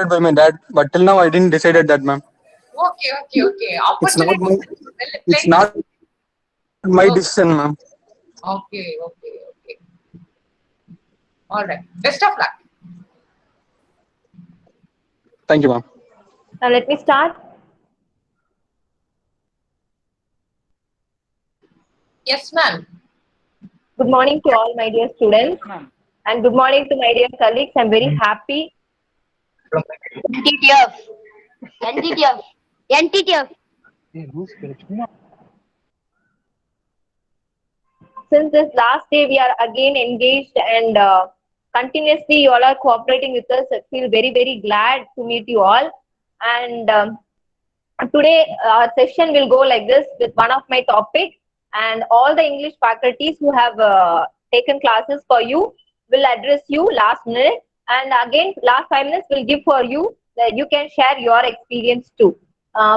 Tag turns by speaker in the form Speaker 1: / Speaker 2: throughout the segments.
Speaker 1: by my dad, but till now I didn't decided that, ma'am.
Speaker 2: Okay.
Speaker 1: It's not
Speaker 2: Opportunity.
Speaker 1: my it's not my decision, ma'am.
Speaker 2: Okay. All right. Best of luck.
Speaker 1: Thank you, ma'am.
Speaker 3: Now let me start.
Speaker 2: Yes, ma'am.
Speaker 3: Good morning to all my dear students, and good morning to my dear colleagues. I'm very happy
Speaker 4: NTTF, NTTF, NTTF.
Speaker 3: since this last day we are again engaged and continuously you all are cooperating with us. I feel very glad to meet you all. And today our session will go like this with one of my topic, and all the English faculties who have taken classes for you will address you last minute, and again last 5 minutes will give for you that you can share your experience too.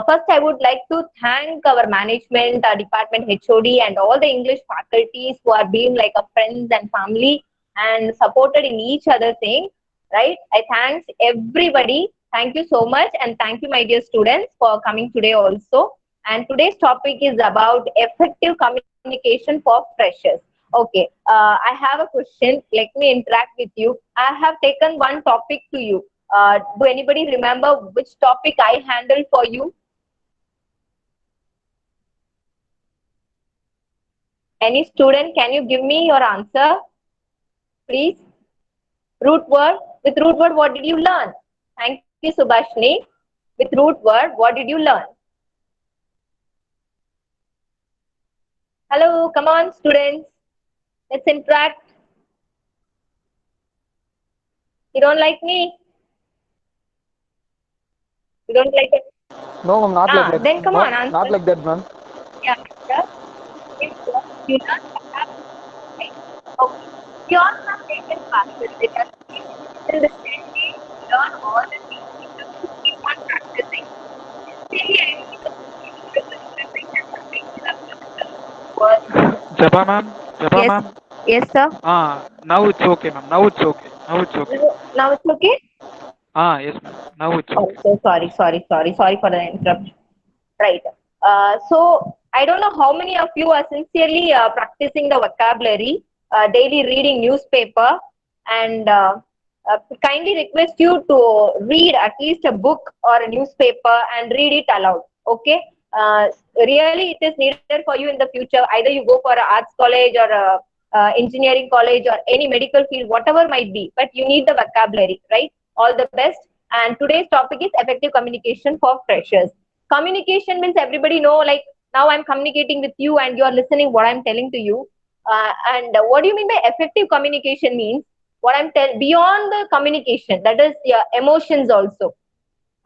Speaker 3: First, I would like to thank our management, our department HOD, and all the English faculties who are being like a friends and family and supported in each other thing. Right? I thanks everybody. Thank you so much, and thank you, my dear students, for coming today also. And today's topic is about effective communication for freshers. Okay, I have a question. Let me interact with you. I have taken one topic to you. Do anybody remember which topic I handled for you? Any student, can you give me your answer, please? Root word. With root word, what did you learn? Thank you, Subhashni. With root word, what did you learn? Hello, come on, students. Let's interact. You don't like me? You don't like it?
Speaker 5: No, ma'am, not like that.
Speaker 3: Then come
Speaker 5: No,
Speaker 3: on, answer.
Speaker 5: not like that, ma'am.
Speaker 3: Yeah, yeah. You learn vocabulary, right? Okay. You all have taken classes. They are still the same day. Learn all the things. You have to keep on practicing. Really, I need to remember something you have learned.
Speaker 6: Japa ma'am.
Speaker 3: Yes. Yes, sir.
Speaker 6: Now it's okay, ma'am. Now it's okay.
Speaker 3: Now it's okay?
Speaker 6: Yes, ma'am. Now it's
Speaker 3: Oh,
Speaker 6: okay.
Speaker 3: so sorry for the interruption. Right. So I don't know how many of you are sincerely practicing the vocabulary, daily reading newspaper, and kindly request you to read at least a book or a newspaper and read it aloud. Okay. Really, it is needed for you in the future. Either you go for an arts college or a engineering college or any medical field, whatever might be, but you need the vocabulary, right? All the best. And today's topic is effective communication for freshers. Communication means everybody know, like now I'm communicating with you and you're listening what I'm telling to you. And what do you mean by effective communication means what I'm telling beyond the communication, that is your emotions also.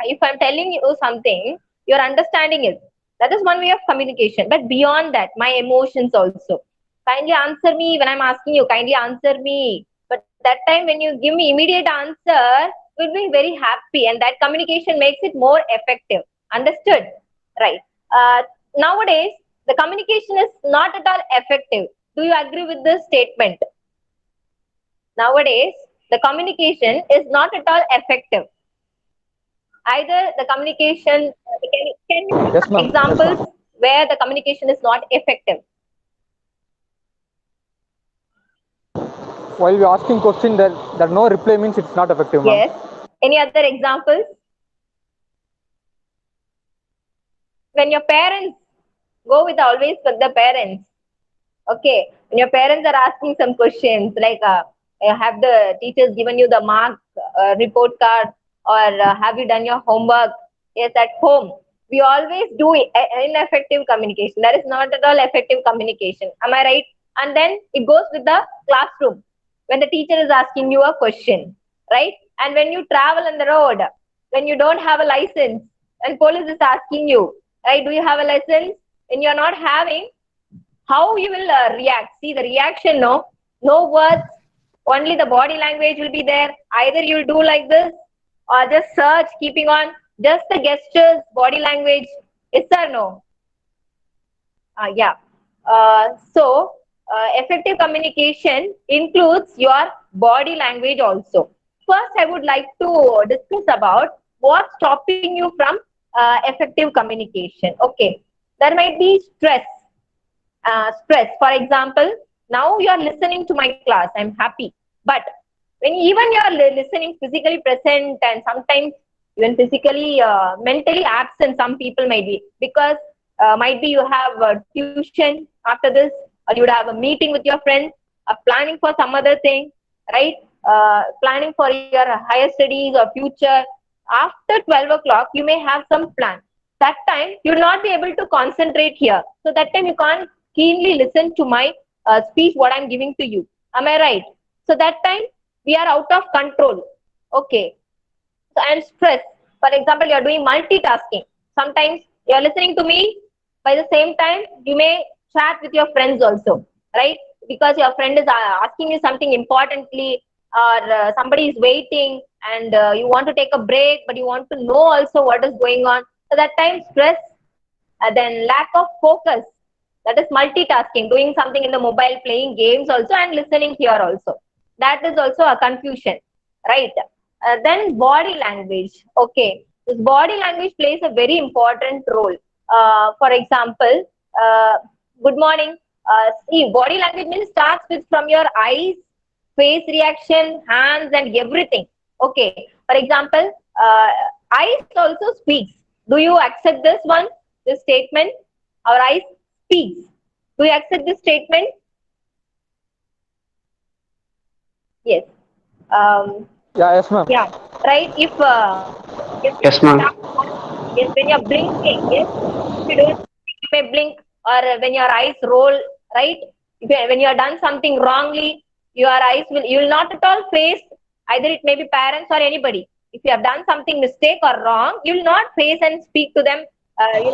Speaker 3: If I'm telling you something, you're understanding it. That is one way of communication. But beyond that, my emotions also. Kindly answer me when I'm asking you. Kindly answer me. But that time when you give me immediate answer, we'll be very happy, and that communication makes it more effective. Understood? Right. Nowadays, the communication is not at all effective. Do you agree with this statement? Nowadays, the communication is not at all effective. Either the communication, can you give
Speaker 5: Yes,
Speaker 3: some
Speaker 5: ma'am.
Speaker 3: examples where the communication is not effective?
Speaker 5: While we asking question, that no reply means it's not effective, ma'am.
Speaker 3: Yes. Any other examples? When your parents, go with always with the parents. Okay. When your parents are asking some questions like, have the teachers given you the mark report card, or have you done your homework? Yes, at home. We always do ineffective communication. That is not at all effective communication. Am I right? And then it goes with the classroom when the teacher is asking you a question, right? And when you travel on the road, when you don't have a license, and police is asking you, right? Do you have a license? When you're not having, how you will react? See the reaction, no words, only the body language will be there. Either you'll do like this or just search, keeping on just the gestures, body language. Yes or no? Yeah. Effective communication includes your body language also. first I would like to discuss about what's stopping you from effective communication. Okay, there might be stress. Stress. For example, now you are listening to my class. I'm happy, but when even you are listening, physically present, and sometimes even physically, mentally absent, some people might be, because might be you have tuition after this, or you would have a meeting with your friends, planning for some other thing, right? Planning for your higher studies or future. After 12 o'clock, you may have some plan. That time, you will not be able to concentrate here. So that time, you can't keenly listen to my speech, what I'm giving to you. Am I right? So that time, we are out of control. Okay. So, and stress. For example, you are doing multitasking. Sometimes you are listening to me. By the same time, you may chat with your friends also, right? Because your friend is asking you something importantly, or somebody is waiting, and you want to take a break, but you want to know also what is going on. So that time, stress, then lack of focus. That is multitasking, doing something in the mobile, playing games also, and listening here also. That is also a confusion, right? Then body language. Okay, this body language plays a very important role. For example, good morning. See, body language means starts with from your eyes, face reaction, hands, and everything. Okay. For example, eyes also speaks. Do you accept this one? This statement? Our eyes speaks. Do you accept this statement? Yes.
Speaker 5: Yeah, yes, ma'am.
Speaker 3: Yeah. Right. If
Speaker 7: Yes, ma'am.
Speaker 3: yes, when you're blinking, yes, if you don't, you may blink, or when your eyes roll, right? When you are done something wrongly, your eyes you will not at all face, either it may be parents or anybody. If you have done something mistake or wrong, you will not face and speak to them. You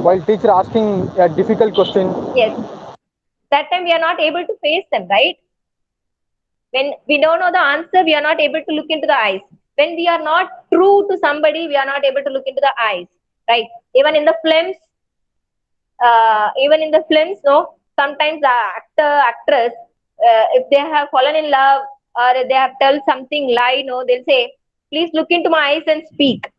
Speaker 5: While teacher asking a difficult question,
Speaker 3: yes, that time we are not able to face them, right? When we don't know the answer, we are not able to look into the eyes. When we are not true to somebody, we are not able to look into the eyes, right? Even in the films, no, sometimes the actress, if they have fallen in love, or they have told something lie, no, they'll say, please look into my eyes and speak.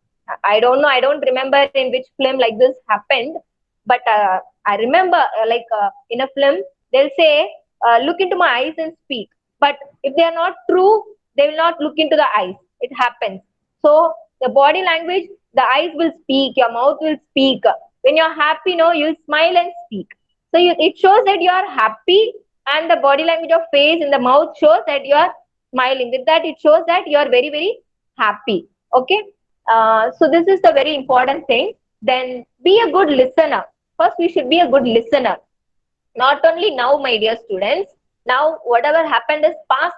Speaker 3: I don't know, I don't remember in which film like this happened, but I remember in a film, they'll say, look into my eyes and speak. But if they are not true, they will not look into the eyes. It happens. So the body language, the eyes will speak, your mouth will speak. When you're happy, no, you'll smile and speak. So it shows that you are happy, and the body language of face and the mouth shows that you are smiling. With that, it shows that you are very, very happy. Okay. So this is the very important thing. Then be a good listener. First, we should be a good listener. Not only now, my dear students, now whatever happened is past.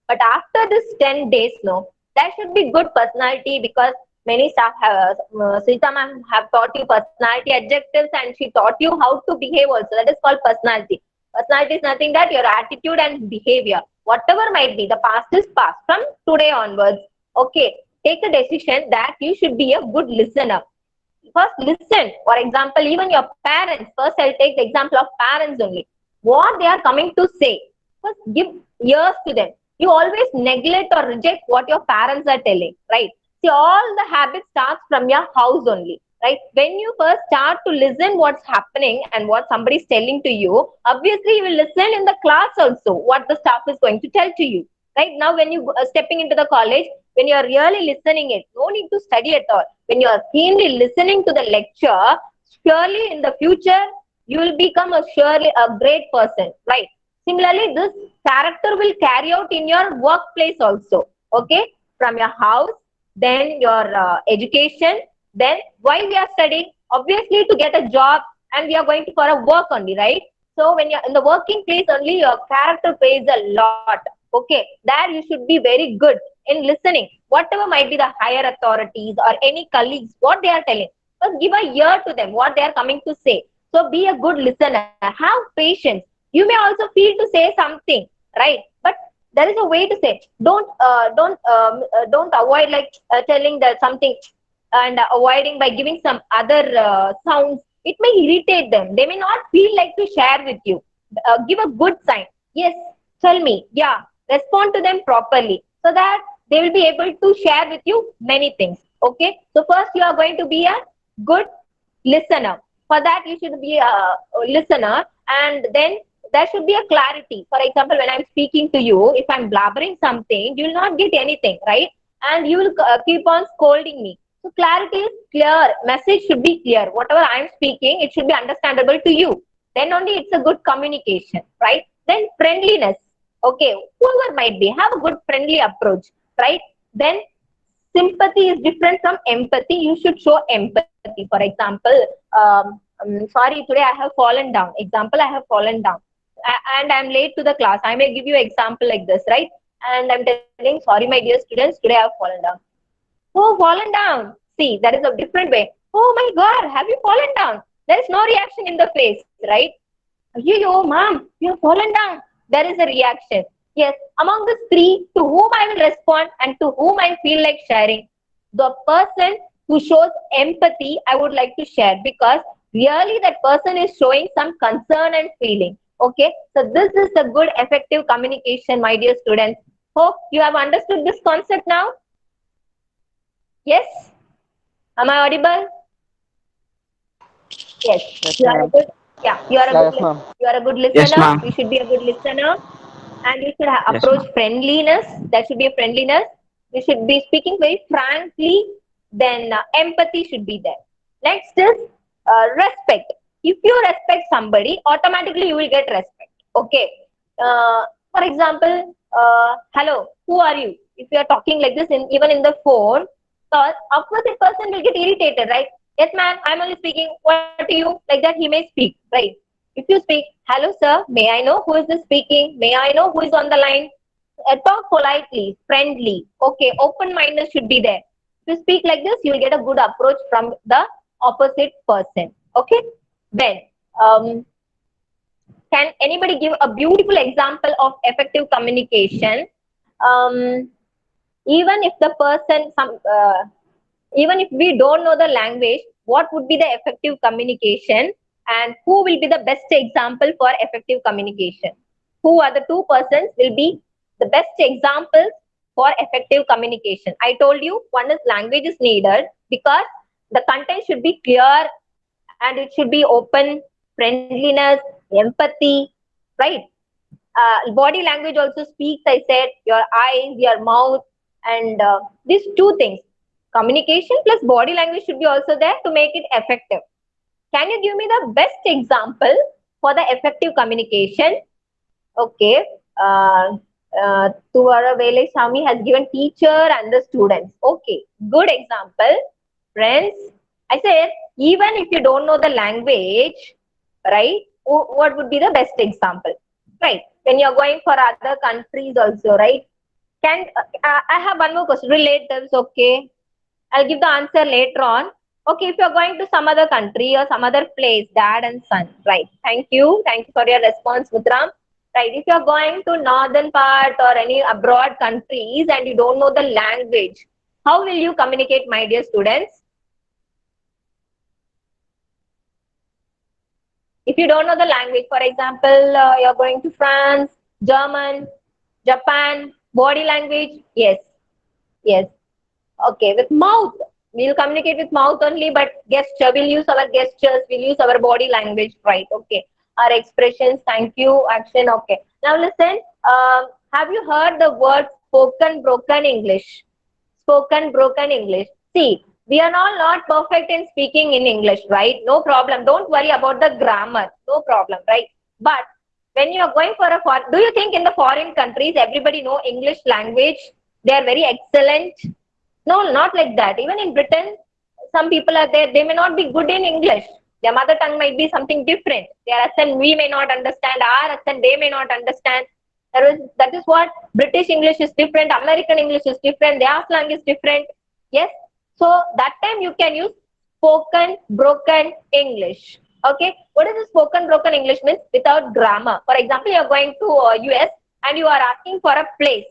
Speaker 3: But after this 10 days, no, there should be good personality, because many staff have, Sita ma'am have taught you personality adjectives, and she taught you how to behave also. That is called personality. Personality is nothing that your attitude and behavior, whatever might be, the past is past. From today onwards, okay, take a decision that you should be a good listener. First, listen. For example, even your parents. First, I'll take the example of parents only. What they are coming to say. First, give ears to them. You always neglect or reject what your parents are telling, right? See, all the habits starts from your house only, right? When you first start to listen what's happening and what somebody is telling to you, obviously you will listen in the class also what the staff is going to tell to you, right? Now, when you stepping into the college, when you are really listening it, no need to study at all. When you are keenly listening to the lecture, surely in the future you will become surely a great person, right? Similarly, this character will carry out in your workplace also. Okay, from your house, then your education, then why we are studying? Obviously to get a job, and we are going to for a work only, right? So when you're in the working place only, your character plays a lot. Okay, there you should be very good in listening. Whatever might be the higher authorities or any colleagues, what they are telling, first give a ear to them, what they are coming to say. So be a good listener. Have patience. You may also feel to say something, right? But there is a way to say. Don't avoid telling that something and avoiding by giving some other sounds. It may irritate them. They may not feel like to share with you. Give a good sign. Yes, tell me. Yeah, respond to them properly so that they will be able to share with you many things. Okay, so first you are going to be a good listener. For that, you should be a listener, and then there should be a clarity. For example, when I'm speaking to you, if I'm blabbering something, you will not get anything, right? And you will keep on scolding me. So clarity is clear. Message should be clear. Whatever I'm speaking, it should be understandable to you. Then only it's a good communication, right? Then friendliness. Okay, whoever might be, have a good friendly approach, right? Then sympathy is different from empathy. You should show empathy. For example, sorry, today I have fallen down. Example, I have fallen down. And I'm late to the class. I may give you example like this, right? And I'm telling, sorry, my dear students, today I have fallen down. Oh, fallen down. See, that is a different way. Oh my God, have you fallen down? There is no reaction in the face, right? Yo, mom, you have fallen down. There is a reaction. Yes, among the three, to whom I will respond and to whom I feel like sharing, the person who shows empathy, I would like to share, because really that person is showing some concern and feeling. Okay, so this is a good effective communication, my dear students. Hope you have understood this concept now. Yes? Am I audible? Yes.
Speaker 5: Yes,
Speaker 3: You are a
Speaker 5: ma'am.
Speaker 3: good. Yeah, you are a
Speaker 5: Yeah,
Speaker 3: good.
Speaker 5: yes, ma'am.
Speaker 3: You are a good
Speaker 7: Yes,
Speaker 3: listener.
Speaker 7: ma'am.
Speaker 3: You should be a good listener, and you should
Speaker 7: Yes,
Speaker 3: approach
Speaker 7: ma'am.
Speaker 3: friendliness. There should be a friendliness. You should be speaking very frankly. Then empathy should be there. Next is respect. If you respect somebody, automatically you will get respect. Okay. For example, hello, who are you? If you are talking like this, even in the phone, the opposite person will get irritated, right? Yes, ma'am, I'm only speaking. What do you? Like that, he may speak, right? If you speak, hello, sir, may I know who is this speaking? May I know who is on the line? Talk politely, friendly. Okay, open-minded should be there. If you speak like this, you will get a good approach from the opposite person. Okay? Then, can anybody give a beautiful example of effective communication? Um, even if the person, even if we don't know the language, what would be the effective communication, and who will be the best example for effective communication? Who are the two persons will be the best examples for effective communication? I told you one is language is needed because the content should be clear and it should be open, friendliness, empathy, right? Body language also speaks, I said, your eyes, your mouth, and these two things. Communication plus body language should be also there to make it effective. Can you give me the best example for the effective communication? Okay. Tuvara Vele Swami has given teacher and the students. Okay. Good example. Friends, I said, even if you don't know the language, right, what would be the best example? Right. When you're going for other countries also, right? Can I have one more question? Relatives, okay. I'll give the answer later on. Okay, if you're going to some other country or some other place, dad and son, right? Thank you. Thank you for your response, Mutram. Right, if you're going to northern part or any abroad countries and you don't know the language, how will you communicate, my dear students? If you don't know the language, for example, you're going to France, German, Japan, body language, yes, yes. Okay, with mouth, we'll communicate with mouth only, but gesture, we'll use our gestures, we'll use our body language, right? Okay, our expressions, thank you, action, okay. Now listen, have you heard the word spoken broken English? Spoken broken English. See, we are all not perfect in speaking in English, right? No problem. Don't worry about the grammar. No problem, right? But when you are going for do you think in the foreign countries everybody know English language? They are very excellent. No, not like that. Even in Britain, some people are there, they may not be good in English. Their mother tongue might be something different. Their accent we may not understand, our accent they may not understand. That is what British English is different, American English is different, their slang is different. Yes. So that time you can use spoken broken English. Okay. What is the spoken broken English means? Without grammar. For example, you are going to US and you are asking for a place.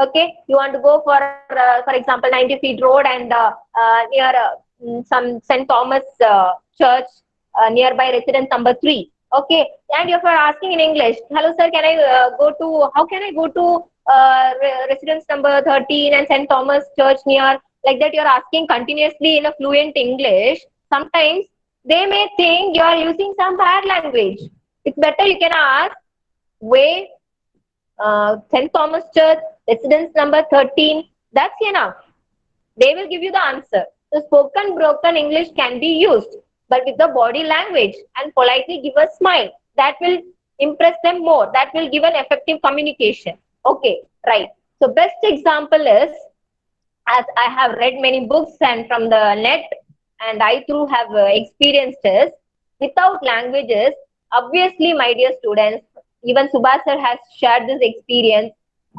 Speaker 3: Okay, you want to go for example, 90 feet road and near some St. Thomas church nearby residence number 3. Okay, and if you are asking in English, hello sir, can I how can I go to residence number 13 and St. Thomas Church near, like that you're asking continuously in a fluent English, sometimes they may think you're using some bad language. It's better you can ask, way, St. Thomas Church, residence number 13, that's enough. They will give you the answer. So spoken broken English can be used, but with the body language and politely give a smile. That will impress them more. That will give an effective communication. Okay, right. So best example is, as I have read many books and from the net, and I too have experienced is, without languages, obviously, my dear students, even Subhas sir has shared this experience,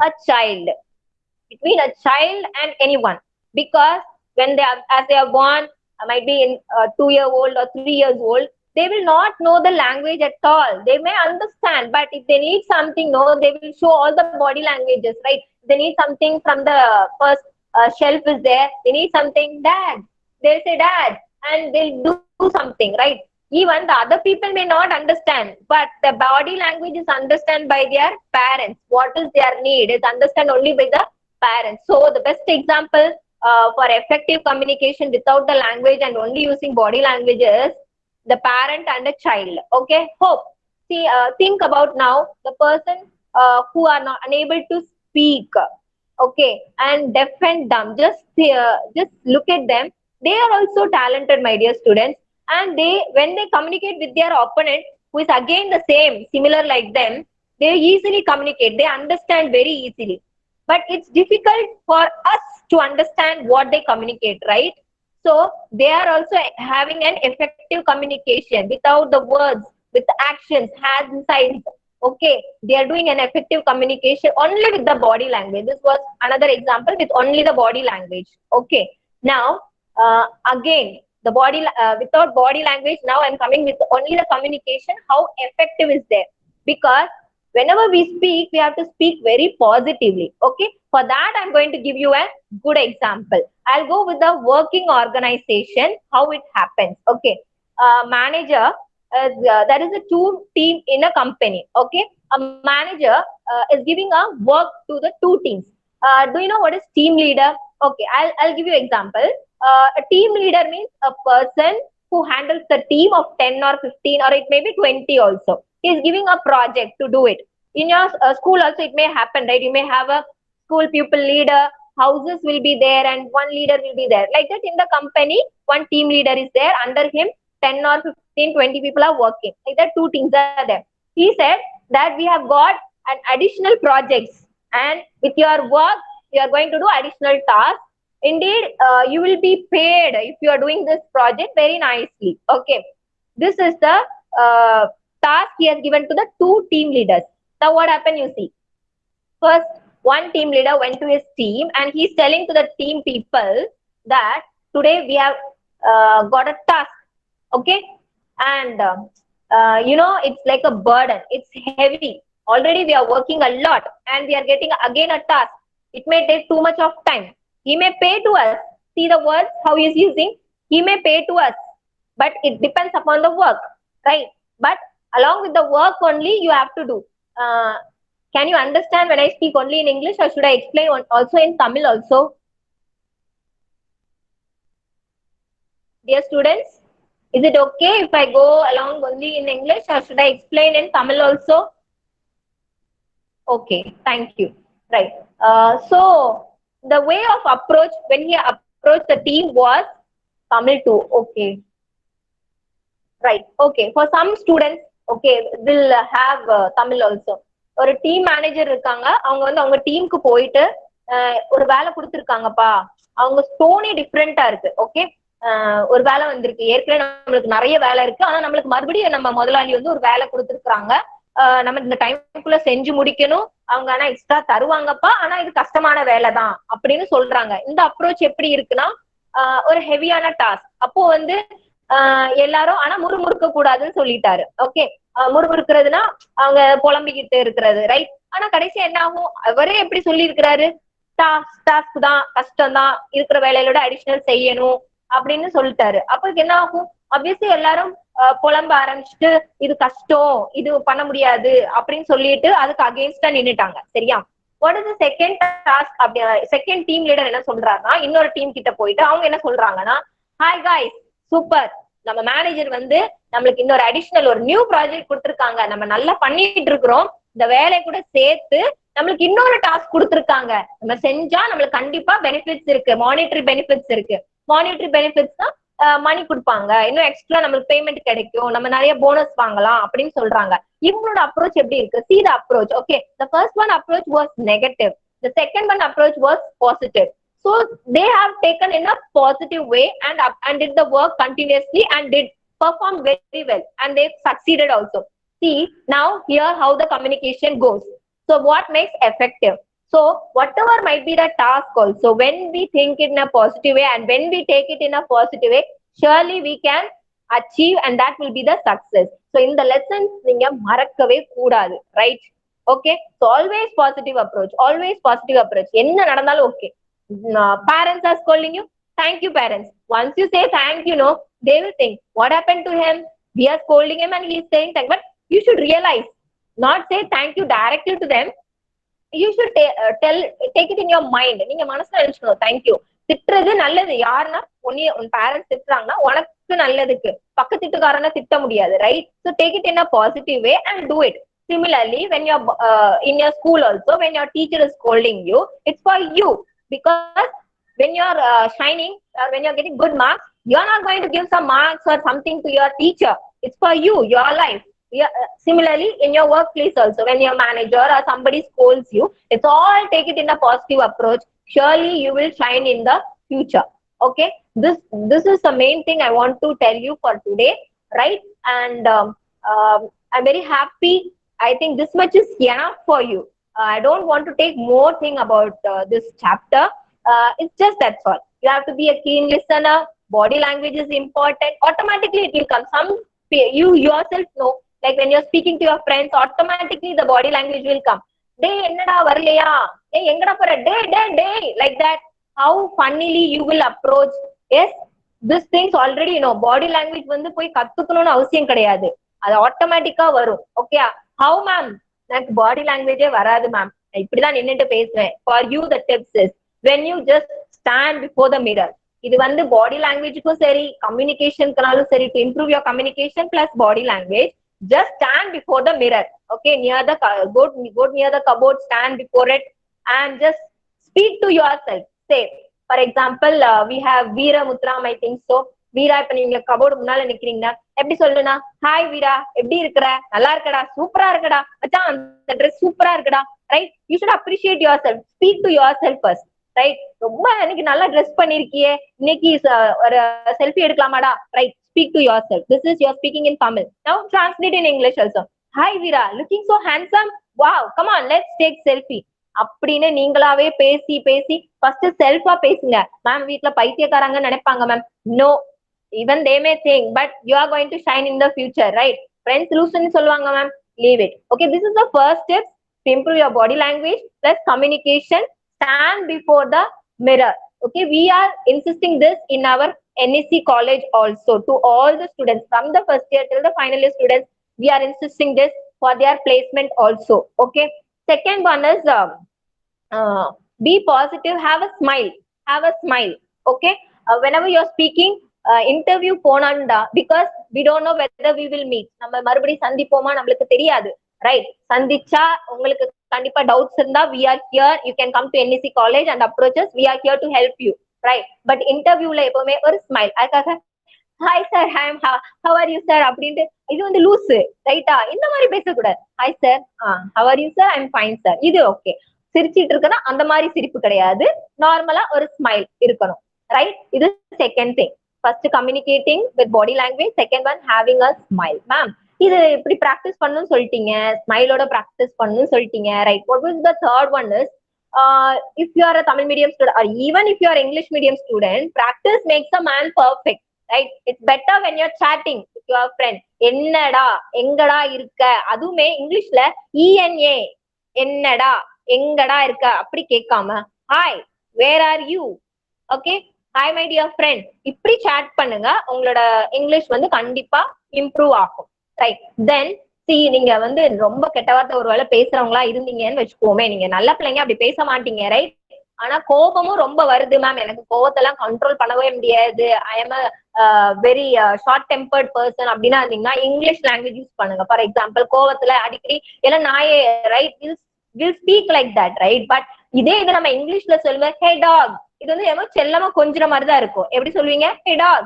Speaker 3: a child, between a child and anyone, because when they are, as they are born, might be in 2-year-old or 3 years old, they will not know the language at all. They may understand, but if they need something, no, they will show all the body languages, right? They need something from the first shelf is there. They need something, dad. They'll say dad, and they'll do something, right? Even the other people may not understand, but the body language is understood by their parents. What is their need is understood only by the parents. So the best example for effective communication without the language and only using body languages, the parent and the child. Okay, hope. See, think about now the person who are not unable to speak. Okay, and deaf and dumb. Just look at them. They are also talented, my dear students. And they, when they communicate with their opponent, who is again the same, similar like them, they easily communicate. They understand very easily. But it's difficult for us to understand what they communicate, right? So they are also having an effective communication without the words, with the actions, hands and signs. Okay, they are doing an effective communication only with the body language. This was another example with only the body language. Okay, now again, the body without body language. Now I'm coming with only the communication. How effective is there? Because whenever we speak, we have to speak very positively. Okay, for that I'm going to give you a good example. I'll go with the working organization, how it happens. Okay, manager, there is a two team in a company. Okay, a manager is giving a work to the two teams. Do you know what is team leader? Okay, I'll give you example. A team leader means a person who handles the team of 10 or 15 or it may be 20 also. He is giving a project to do it. In your school also it may happen, right? You may have a school pupil leader, houses will be there and one leader will be there. Like that in the company, one team leader is there. Under him, 10 or 15, 20 people are working. Like that, two teams are there. He said that we have got an additional projects and with your work, you are going to do additional tasks. Indeed, you will be paid if you are doing this project very nicely. Okay, this is the task he has given to the two team leaders. Now what happened, you see. First, one team leader went to his team and he's telling to the team people that today we have got a task. Okay, and you know, it's like a burden. It's heavy. Already we are working a lot and we are getting again a task. It may take too much of time. He may pay to us. See the words, how he is using. He may pay to us, but it depends upon the work, right? But along with the work only, you have to do. Can you understand when I speak only in English, or should I explain also in Tamil also? Dear students, is it okay if I go along only in English, or should I explain in Tamil also? Okay, thank you. Right. So the way of approach when he approached the team was Tamil too. Okay. Right. Okay. For some students, okay, will have Tamil also. ஒரு team manager இருக்காங்க, அவங்க வந்து அவங்க டீமுக்கு போயிட்டு ஒரு வேலை கொடுத்துருக்காங்கப்பா, அவங்க ஸ்டோனே டிஃப்ரெண்டா இருக்கு. ஓகே, ஒரு வேலை வந்திருக்கு, ஏற்கனவே நம்மளுக்கு நிறைய வேலை இருக்கு, ஆனா நம்மளுக்கு மறுபடியும் நம்ம முதலாளி வந்து ஒரு வேலை கொடுத்துருக்காங்க, நம்ம இந்த டைமுக்குள்ள செஞ்சு முடிக்கணும், அவங்க ஆனா எக்ஸ்ட்ரா தருவாங்கப்பா, ஆனா இது கஷ்டமான வேலை தான் அப்படின்னு சொல்றாங்க. இந்த அப்ரோச் எப்படி இருக்குன்னா, ஒரு ஹெவியான டாஸ்க். அப்போ வந்து எல்லாரும் ஆனா முறுமுறுக்க கூடாதுன்னு சொல்லிட்டாரு. ஓகே, முறுமுறுக்கிறதுனா அவங்க புலம்பிக்கிட்டு இருக்கிறது, ரைட்? ஆனா கடைசி என்ன ஆகும், அவரே எப்படி சொல்லி இருக்கிறாரு, டாஸ்க் தான், கஷ்டம் தான், இருக்கிற வேலையோட அடிஷனல் செய்யணும் அப்படின்னு சொல்லிட்டாரு. அப்ப என்ன ஆகும், ஆப்வியஸ்லி எல்லாரும் புலம்ப ஆரம்பிச்சுட்டு இது கஷ்டம், இது பண்ண முடியாது அப்படின்னு சொல்லிட்டு அதுக்கு அகேன்ஸ்டா நின்னுட்டாங்க. சரியா? What is the second task அப்படி செகண்ட் டீம் லீடர் என்ன சொல்றாருன்னா இன்னொரு டீம் கிட்ட போயிட்டு அவங்க என்ன சொல்றாங்கன்னா ஹாய் காய்ஸ் சூப்பர் நம்ம மேனேஜர் வந்து நம்மளுக்கு இன்னொரு அடிஷனல் ஒரு நியூ ப்ராஜெக்ட் கொடுத்துருக்காங்க நம்ம நல்லா பண்ணிட்டு இருக்கிறோம் இந்த வேலையை கூட சேர்த்து நம்மளுக்கு இன்னொரு டாஸ்க் கொடுத்துருக்காங்க நம்ம செஞ்சா நம்மளுக்கு கண்டிப்பா பெனிஃபிட்ஸ் இருக்கு மானிட்டரி பெனிஃபிட்ஸ் இருக்கு மானிட்டரி பெனிஃபிட்ஸ் தான் மணி கொடுப்பாங்க இன்னும் எக்ஸ்ட்ரா நம்மளுக்கு பேமெண்ட் கிடைக்கும் நம்ம நிறைய போனஸ் வாங்கலாம் அப்படின்னு சொல்றாங்க இவங்களோட அப்ரோச் எப்படி இருக்கு see the approach okay the first one approach was negative the second one approach was positive so they have taken in a positive way and did the work continuously and did perform very well and they succeeded also see now here how the communication goes so what makes effective so whatever might be the task also when we think in a positive way and when we take it in a positive way surely we can achieve and that will be the success so in the lessons நீங்க மறக்கவே கூடாது right okay so always positive approach என்ன நடந்தாலும் okay parents are scolding you thank you parents once you say thank you no they will think what happened to him we are scolding him and he is saying thank but you should realize not say thank you directly to them you should take it in your mind நீங்க மனசுல நினைச்சுக்கணும் thank you திட்டுறது நல்லது யாருன்னா உன் parents திட்டுறாங்கன்னா உனக்கு நல்லதுக்கு பக்கத்து வீட்டுக்காரன திட்ட முடியாது right so take it in a positive way and do it similarly when you're in your school also when your teacher is scolding you it's for you because when you're shining or when you're getting good marks you're not going to give some marks or something to your teacher it's for you your life yeah, similarly in your workplace also when your manager or somebody scolds you it's all take it in a positive approach surely you will shine in the future okay this is the main thing I want to tell you for today right and I'm very happy I think this much is enough for you I don't want to take more thing about this chapter it's just that's all you have to be a keen listener body language is important automatically it will come some you yourself know like when you're speaking to your friends automatically the body language will come டேய் என்னடா வரலையா ஏய் எங்கடா போற டே like that how funnily you will approach yes this things already you know body language வந்து போய் கத்துக்கணும்னு அவசியம் கிடையாது அது ஆட்டோமேட்டிக்கா வரும் ஓகே how ma'am எனக்கு பாடி லாங்குவேஜே வராது மேம் இப்படிதான் நின்னுட்டு பேசுவேன் for you the tips is when you just stand before the mirror இது வந்து பாடி லாங்குவேஜுக்கும் சரி கம்யூனிகேஷனுக்குனாலும் சரி to improve your communication plus body language just stand before the mirror okay near the go near the cupboard stand before it and just speak to yourself say for example we have Veera Mutram I think so வீரா இப்ப நீங்க cupboard முன்னால நிக்கிறீங்கன்னா எப்படி சொல்லுனா hi வீரா எப்படி இருக்கிற நல்லா இருக்கடா சூப்பரா இருக்கடா மச்சான் அந்த ட்ரெஸ் சூப்பரா இருக்கடா right you should appreciate yourself speak to yourself first right ரொம்ப இன்னைக்கு நல்லா ட்ரெஸ் பண்ணிருக்கியே இன்னைக்கு ஒரு செல்ஃபி எடுக்கலாமாடா right speak to yourself this is your speaking in Tamil now translate in English also hi Veera looking so handsome wow come on let's take selfie அப்படின்னு நீங்களாவே பேசி பேசி ஃபர்ஸ்ட் செல்ஃபா பேசுங்க மேம் வீட்டுல பைத்தியக்காரங்க நினைப்பாங்க ma'am no even they may think but you are going to shine in the future right friends loosen solvanga ma'am leave it okay this is the first step to improve your body language plus communication stand before the mirror okay we are insisting this in our NEC college also to all the students from the first year till the final year students we are insisting this for their placement also okay second one is be positive have a smile okay whenever you are speaking interview போனாண்டா because we don't know whether we will meet நம்ம மறுபடியும் சந்திப்போமா நம்மளுக்கு தெரியாது right சந்திச்சா உங்களுக்கு கண்டிப்பா doubts இருந்தா we are here you can come to NEC college and approach us we are here to help you right but interviewல எப்பவுமே ஒரு ஸ்மைல் அதுக்காக hi sir how are you sir அப்படின்ட்டு இது வந்து லூசு ரைட்டா இந்த மாதிரி பேசக்கூடாது hi sir how are you sir I'm fine sir இது ஓகே சிரிச்சிட்டு இருக்கனா அந்த மாதிரி சிரிப்பு கிடையாது நார்மலா ஒரு ஸ்மைல் இருக்கணும் ரைட் இது second thing first communicating with body language second one having a smile ma'am இது இப்படி practice பண்ணனும் சொல்லிட்டீங்க ஸ்மைலோட practice பண்ணனும் சொல்லிட்டீங்க right what was the third one is if you are a Tamil medium student or even if you are English medium student practice makes a man perfect right it's better when you're chatting with your friend என்னடா எங்கடா இருக்க அதுமே இங்கிலீஷ்ல ENA என்னடா எங்கடா இருக்க அப்படி கேட்காம hi where are you okay hi my dear friend இப்படி chat பண்ணுங்க உங்களோட இங்கிலீஷ் வந்து கண்டிப்பா இம்ப்ரூவ் ஆகும் ரைட் தென் see நீங்க வந்து ரொம்ப கெட்ட வார்த்தை ஒருவேளை பேசுறவங்களா இருந்தீங்கன்னு வச்சுக்கோமே, நீங்க நல்ல பிள்ளைங்க அப்படி பேச மாட்டீங்க, ரைட்? ஆனா கோபமும் ரொம்ப வருது மேம். எனக்கு கோபத்தெல்லாம் கண்ட்ரோல் பண்ணவே முடியாது. I am very short tempered person அப்படின்னா இருந்தீங்கன்னா இங்கிலீஷ் லாங்குவேஜ் யூஸ் பண்ணுங்க. ஃபார் எக்ஸாம்பிள் கோவத்துல அடிக்கடி எல்லாம் நாயே, right, will speak like that, right? But இதே இது நம்ம இங்கிலீஷ்ல சொல்லுவேன், ஹே டாக். இது வந்து ஏதோ செல்லமா கொஞ்சிற மாதிரி தான் இருக்கும். எப்படி சொல்லுவீங்க? ஹே டாக்,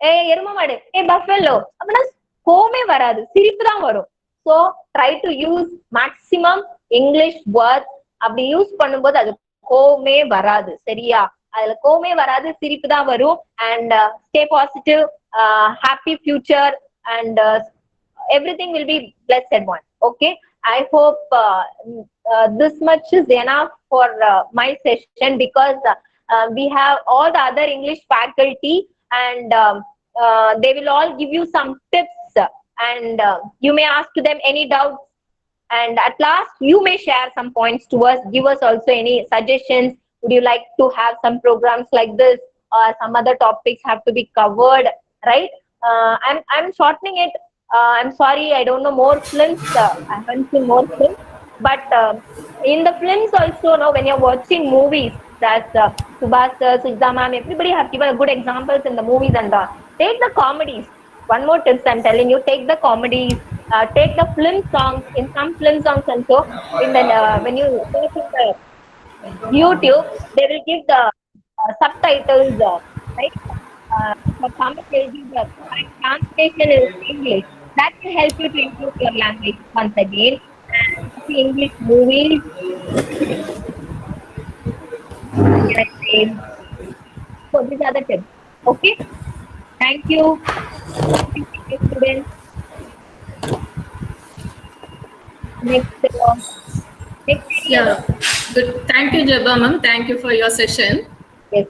Speaker 3: ஏ எரும மாடு, ஏ பஃபெல்லோ. அப்படின்னா கோவமே வராது, சிரிப்பு தான் வரும். So try to use maximum English words. அப்படி யூஸ் பண்ணும்போது அது கோவமே வராது, சரியா? அதுல கோவமே வராது, சிரிப்பு தான் வரும். And stay positive, happy future, and everything will be blessed one. Okay, I hope this much is enough for my session, because we have all the other English faculty, and they will all give you some tips, and you may ask to them any doubts, and at last you may share some points to us, give us also any suggestions. Would you like to have some programs like this, or some other topics have to be covered, right? I'm shortening it. I'm sorry, I don't know more films. I haven't seen more films, but in the films also, now when you're watching movies, that Subhas sir, Sujata ma'am, everybody have given good examples in the movies, and take the comedies. One more tips I'm telling you: take the comedies, take the film songs. In some film songs also, in the when you search in the YouTube, they will give the subtitles, right? For Tamil, they will give the translation in English. That will help you to improve your language once again. And see English movies. Can I say? So these are the tips. Okay. Thank you. Thank you, students. Next.
Speaker 7: Yeah, good. Thank you, Jabba ma'am. Thank you for your session.
Speaker 3: Yes.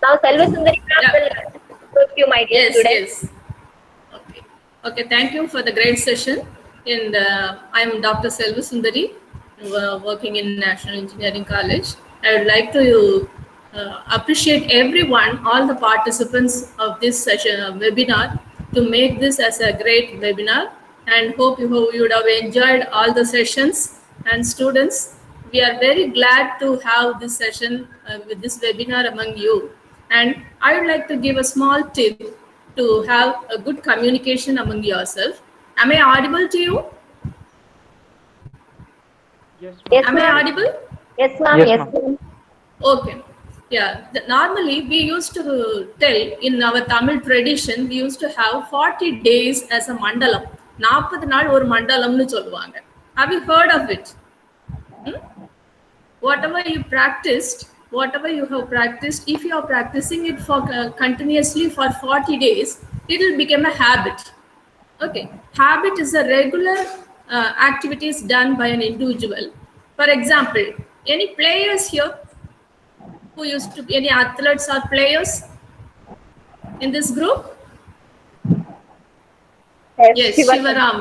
Speaker 3: Now, Selva Sundari ma'am
Speaker 7: Yeah.
Speaker 3: will approach you, my dear
Speaker 7: Yes,
Speaker 3: students.
Speaker 7: yes. Okay. Okay, thank you for the great session. And I'm Dr. Selva Sundari, working in National Engineering College. I would like to appreciate everyone, all the participants of this session, webinar, to make this as a great webinar, and hope you would have enjoyed all the sessions. And students, we are very glad to have this session with this webinar among you. And I would like to give a small tip to have a good communication among yourself. Am I audible to you?
Speaker 3: Yes,
Speaker 7: Am I
Speaker 3: ma'am.
Speaker 7: audible?
Speaker 3: Yes, ma'am.
Speaker 6: Yes,
Speaker 3: Yes,
Speaker 6: ma'am.
Speaker 3: ma'am.
Speaker 7: Okay. Yeah. Normally, we used to tell in our Tamil tradition, we used to have 40 days as a mandalam. 40 நாள் ஒரு மண்டலம்னு சொல்லுவாங்க. Have you heard of it? Whatever you practiced, whatever you have practiced, if you are practicing it for continuously for 40 days, it will become a habit. Okay. Habit is a regular activities done by an individual. For example, any players here who used to be, any athletes or players in this group? Yes, Shivaram,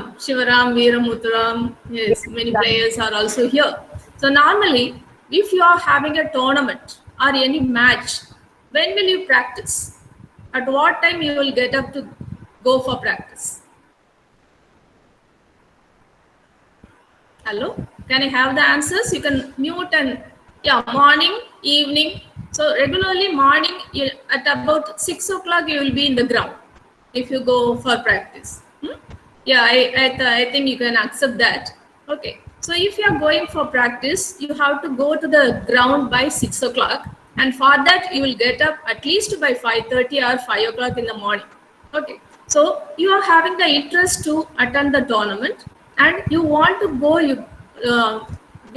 Speaker 7: Veeramuthuram. Yes, many players are also here. So normally, if you are having a tournament or any match, when will you practice? At what time you will get up to go for practice? Hello, can I have the answers? You can mute and yeah, morning, evening. So regularly morning at about 6 o'clock you will be in the ground if you go for practice. Yeah, I think you can accept that. Okay. So if you are going for practice, you have to go to the ground by 6 o'clock, and for that you will get up at least by 5:30 or 5 o'clock in the morning. Okay. So you are having the interest to attend the tournament, and you want to go,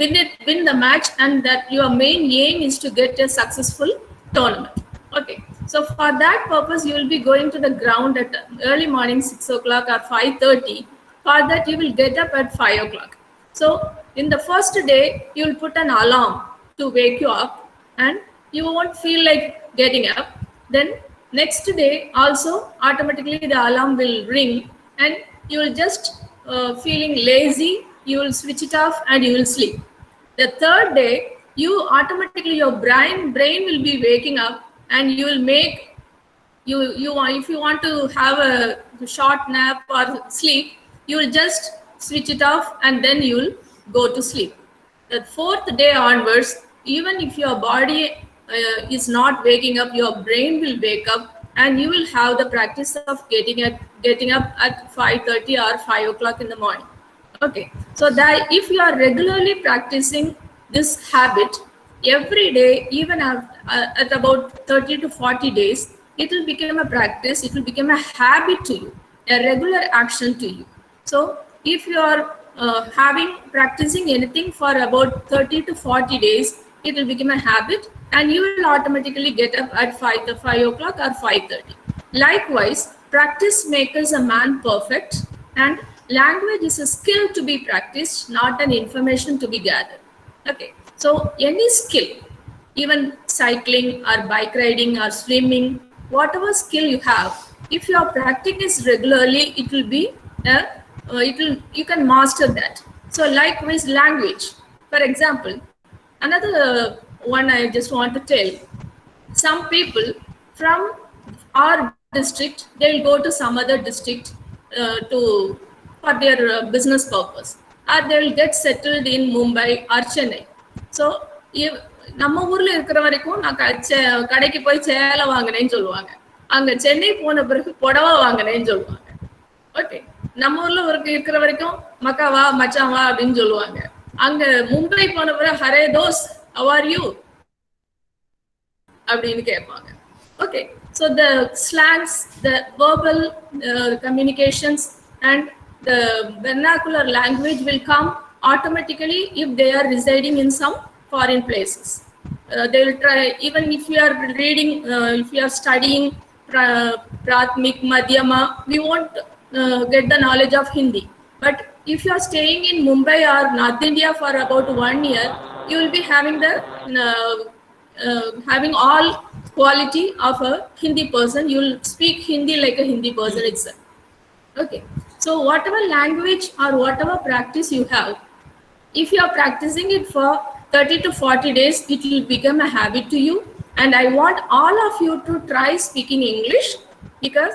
Speaker 7: win the match, and that your main aim is to get a successful tournament. Okay. So for that purpose, you will be going to the ground at early morning 6 o'clock or 5:30. For that, you will get up at 5 o'clock. So in the first day, you will put an alarm to wake you up, and you won't feel like getting up. Then next day also automatically the alarm will ring, and you will just feeling lazy. You will switch it off and you will sleep. The third day, you automatically your brain will be waking up, and you will make you if you want to have a short nap or sleep, you'll just switch it off and then you'll go to sleep. The fourth day onwards, even if your body is not waking up, your brain will wake up, and you will have the practice of getting up at 5:30 or 5 o'clock in the morning. Okay, so that if you are regularly practicing this habit every day, even at about 30 to 40 days, it will become a practice, it will become a habit to you, a regular action to you. So if you are practicing anything for about 30 to 40 days, it will become a habit, and you will automatically get up at 5 o'clock or 5:30. Likewise, practice makes a man perfect, and language is a skill to be practiced, not an information to be gathered. Okay, so any skill, even cycling or bike riding or swimming, whatever skill you have, if you are practicing this regularly, it will be you can master that. So likewise, language. For example, another one I just want to tell, some people from our district, they will go to some other district for their business purpose, or they will get settled in Mumbai or Chennai. So நம்ம ஊர்ல இருக்கிற வரைக்கும் நான் கடைக்கு போய் சேலை வாங்கினேன்னு சொல்லுவாங்க, அங்க சென்னை போன பிறகு புடவை வாங்கினேன்னு சொல்லுவாங்க. ஓகே, நம்ம ஊர்ல இருக்கிற வரைக்கும் மக்கா வா மச்சான் வா அப்படின்னு சொல்லுவாங்க, அங்க மும்பை போன பிறகு Hare those how are you அப்படின்னு கேட்பாங்க. Okay, so the slangs, the verbal communications and the vernacular language will come automatically if they are residing in some foreign places. They will try, even if you are reading, if you are studying Prathmik, Madhyama, we won't get the knowledge of Hindi. But if you are staying in Mumbai or North India for about 1 year, you will be having the having all quality of a Hindi person. You will speak Hindi like a Hindi person itself. Okay, so whatever language or whatever practice you have, if you are practicing it for 30 to 40 days, it will become a habit to you. And I want all of you to try speaking English, because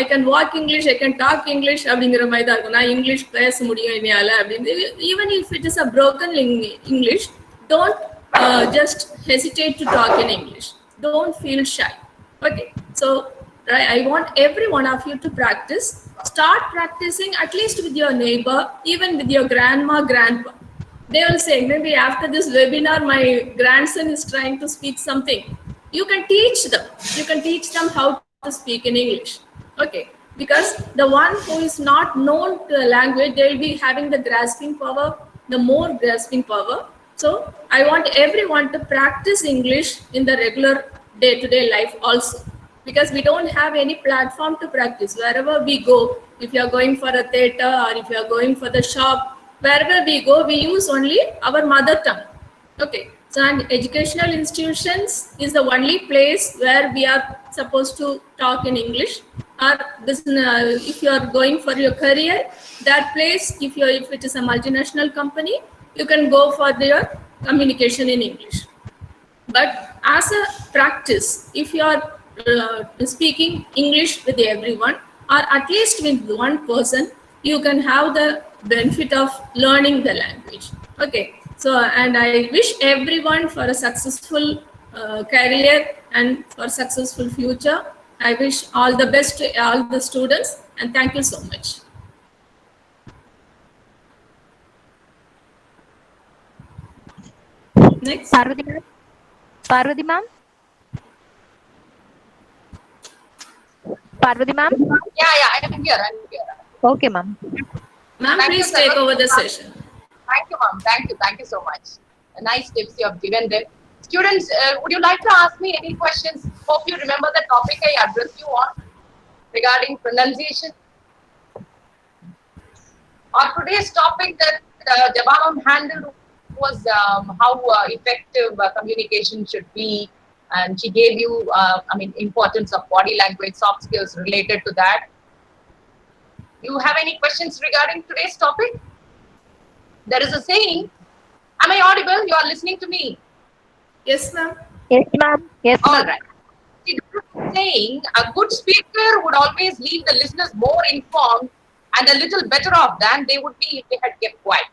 Speaker 7: I can walk English, I can talk English, அப்படிங்கிற மாதிரி தான் இருக்கும். நான் English பேச முடியும் என்னையால அப்படின்னு. Even if it is a broken English, don't just hesitate to talk in English. Don't feel shy. Okay, so I want every one of you to practice. Start practicing at least with your neighbor, even with your grandma, grandpa. They will say, maybe after this webinar, my grandson is trying to speak something. You can teach them. You can teach them how to speak in English. Okay, because the one who is not known to the language, they will be having the grasping power, the more grasping power. So I want everyone to practice English in the regular day-to-day life also, because we don't have any platform to practice. Wherever we go, if you are going for a theater or if you are going for the shop, wherever we go, we use only our mother tongue. Okay, so and educational institutions is the only place where we are supposed to talk in English. Or if you are going for your career, that place, if it is a multinational company, you can go for your communication in English. But as a practice, if you are speaking English with everyone, or at least with one person, you can have the benefit of learning the language. Okay, so and I wish everyone for a successful career and for successful future. I wish all the best to all the students, and thank you so much. Next,
Speaker 3: Parvati ma'am. Parvati ma'am. Parvati ma'am.
Speaker 2: Yeah, I'm here.
Speaker 3: Okay, ma'am.
Speaker 7: ma'am,
Speaker 2: Thank
Speaker 7: please
Speaker 2: you,
Speaker 7: take
Speaker 2: Sarvati.
Speaker 7: over the session.
Speaker 2: Thank you, ma'am. Thank you so much. Nice tips you have given them. Students, would you like to ask me any questions? Hope you remember the topic I addressed you on regarding pronunciation. Our today's topic that Jabamam handled was how effective communication should be, and she gave you, importance of body language, soft skills related to that. You have any questions regarding today's topic? There is a saying, am I audible? You are listening to me.
Speaker 7: Yes, ma'am.
Speaker 3: Yes, ma'am. Yes,
Speaker 2: All
Speaker 3: ma'am.
Speaker 2: right. See, there is a saying, a good speaker would always leave the listeners more informed and a little better off than they would be if they had kept quiet.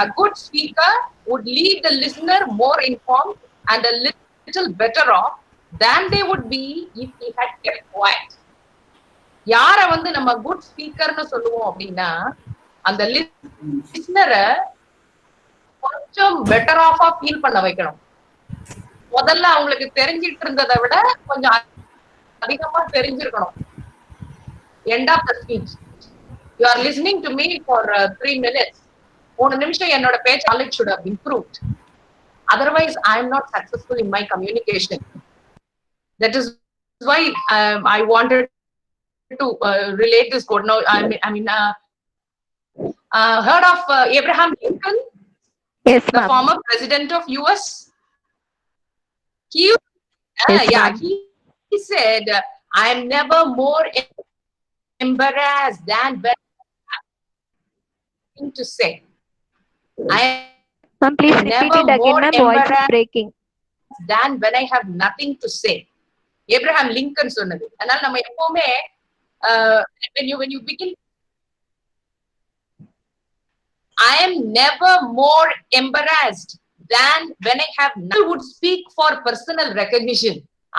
Speaker 2: A good speaker would leave the listener more informed and a little better off than they would be if he had kept quiet. யார வந்து நம்ம good ஸ்பீக்கர்னு சொல்லுவோம் அப்படின்னா அந்த லிஸ்னரை கொஞ்சம் better ஆஃபா feel பண்ண வைக்கணும். முதல்ல அவங்களுக்கு தெரிஞ்சிட்டு இருந்ததை விட கொஞ்சம் அதிகமா தெரிஞ்சிருக்கணும். End of the speech. You are listening to me for 3 minutes. 3 நிமிஷம் என்னோட பேச்சு knowledge should have improved. Otherwise, I am not successful in my communication. That is why I wanted to relate this quote. Now, heard of Abraham Lincoln?
Speaker 3: Yes,
Speaker 2: The
Speaker 3: ma'am.
Speaker 2: former president of US. He said, I am never more embarrassed than when I have nothing to say. I
Speaker 3: Ma'am, please
Speaker 2: am
Speaker 3: repeat
Speaker 2: never
Speaker 3: it again,
Speaker 2: more
Speaker 3: ma'am. Voice is
Speaker 2: embarrassed
Speaker 3: breaking.
Speaker 2: than when I have nothing to say. Abraham Lincoln சொன்னது. அதனால நம்ம எப்பவுமே when you begin, I am never more embarrassed than when I have nothing. Would speak for personal recognition.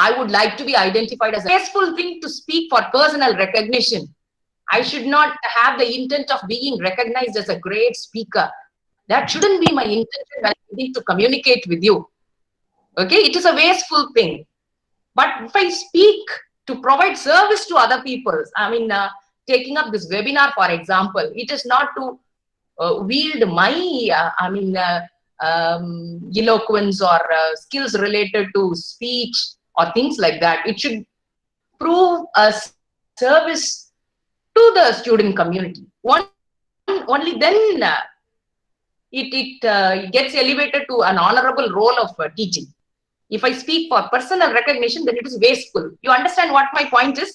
Speaker 2: I would like to be identified as a graceful thing to speak for personal recognition. I should not have the intent of being recognized as a great speaker. That shouldn't be my intention when I need to communicate with you. Okay, it is a wasteful thing. But if I speak to provide service to other people, taking up this webinar, for example, it is not to wield my, eloquence or skills related to speech or things like that. It should prove a service to the student community. Only then it gets elevated to an honorable role of teaching. If I speak for personal recognition, then it is wasteful. You understand what my point is?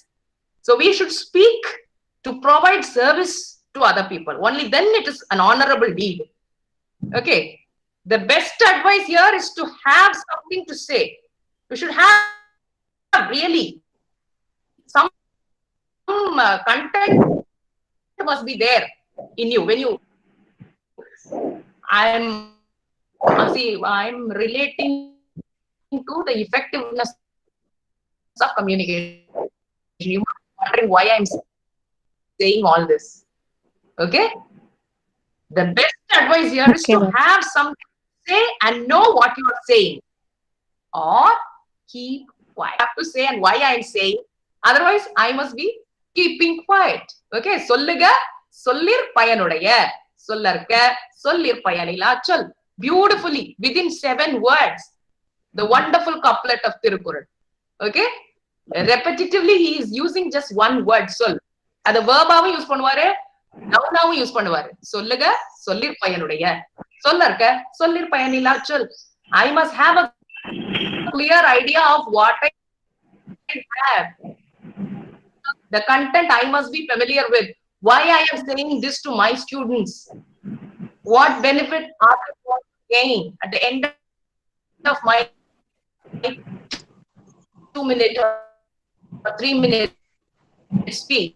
Speaker 2: So we should speak to provide service to other people. Only then it is an honorable deed. Okay. The best advice here is to have something to say. You should have really some content must be there in you. When you, I'm relating to the effectiveness of communication. You might be wondering why I'm saying all this. Okay? The best advice here is to have something to say and know what you are saying. Or keep quiet. I have to say and why I am saying. Otherwise, I must be keeping quiet. Okay? Solluga, sollir payanudaya. Sollarka, sollir payanila chol. Beautifully, within 7 words. The wonderful couplet of Tirukural. Okay? Repetitively, he is using just one word, sol. And the verb use பண்ணுவாரு, noun use பண்ணுவாரு. சொல்லுக, சொல்லிர் பயனுடைய. சொல்லர்க்க, சொல்லிர் பயனிலா சொல். I must have a clear idea of what I have. The content I must be familiar with. Why I am saying this to my students. What benefit are they going to gain at the end of my 2-minute or 3-minute speech.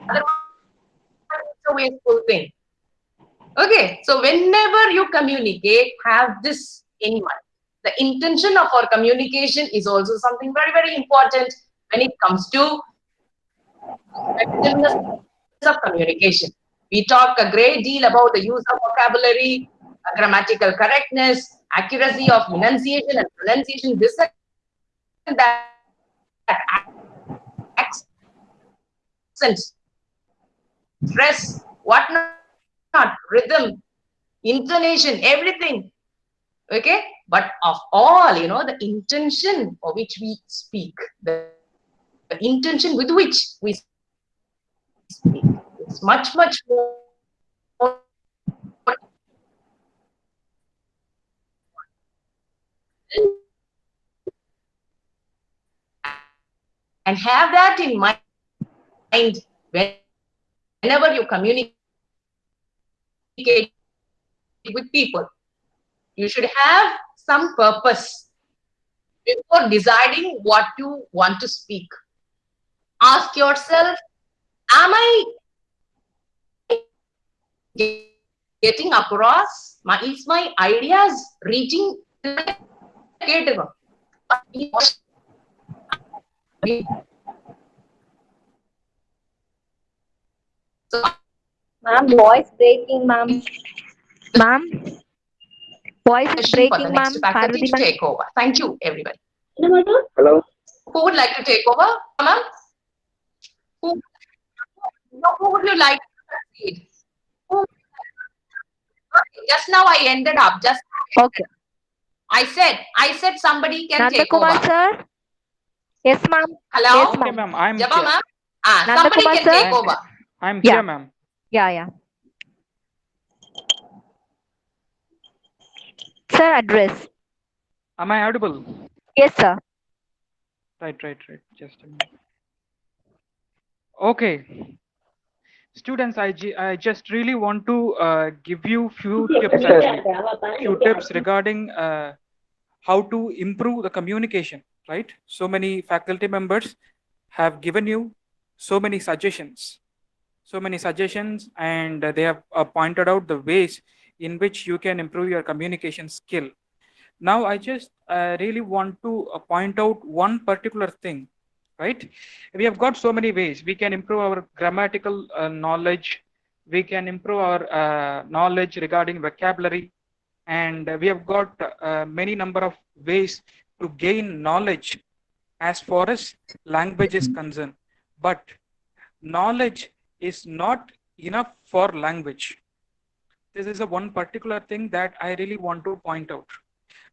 Speaker 2: Otherwise, it's a wasteful thing. Okay, so whenever you communicate, have this in mind. The intention of our communication is also something very, very important when it comes to effectiveness of communication. We talk a great deal about the use of vocabulary, grammatical correctness, accuracy of enunciation and pronunciation, this and that, accents, stress, whatnot, rhythm, intonation, everything. Okay, but of all, the intention for which we speak, the intention with which we speak, it's much, much more. And have that in mind whenever you communicate with people. You should have some purpose before deciding what you want to speak. Ask yourself, am I getting across? Is my ideas reaching?
Speaker 3: Ma'am, voice breaking, ma'am. Ma'am, voice is
Speaker 2: For the
Speaker 3: breaking, ma'am.
Speaker 2: next faculty
Speaker 3: Parvati,
Speaker 2: to
Speaker 3: ma'am.
Speaker 2: take over. Thank you, everybody.
Speaker 1: Hello.
Speaker 2: Who would like to take over? Ma'am? Who would you like to proceed? Just now I ended up.
Speaker 3: Okay.
Speaker 2: I said somebody can
Speaker 3: Nanda
Speaker 2: take over.
Speaker 3: Kumar, sir. Yes, ma'am.
Speaker 2: Hello?
Speaker 3: Yes,
Speaker 6: Okay,
Speaker 3: ma'am.
Speaker 6: ma'am. I'm
Speaker 2: Jaba
Speaker 6: here.
Speaker 2: ma'am?
Speaker 3: Nanda
Speaker 2: Somebody
Speaker 3: Kumar,
Speaker 2: can
Speaker 3: sir?
Speaker 2: take over.
Speaker 6: I'm
Speaker 3: Yeah.
Speaker 6: here, ma'am.
Speaker 3: Yeah. Sir, address.
Speaker 6: Am I audible?
Speaker 3: Yes, sir.
Speaker 6: Right. Just a minute. Okay. Students, I just really want to give you few tips actually. Few tips regarding how to improve the communication, right? So many faculty members have given you so many suggestions, and they have pointed out the ways in which you can improve your communication skill. Now, I just really want to point out one particular thing, right? We have got so many ways. We can improve our grammatical knowledge. We can improve our knowledge regarding vocabulary. And we have got many number of ways to gain knowledge as far as language is concerned. But knowledge is not enough for language. This is a one particular thing that I really want to point out.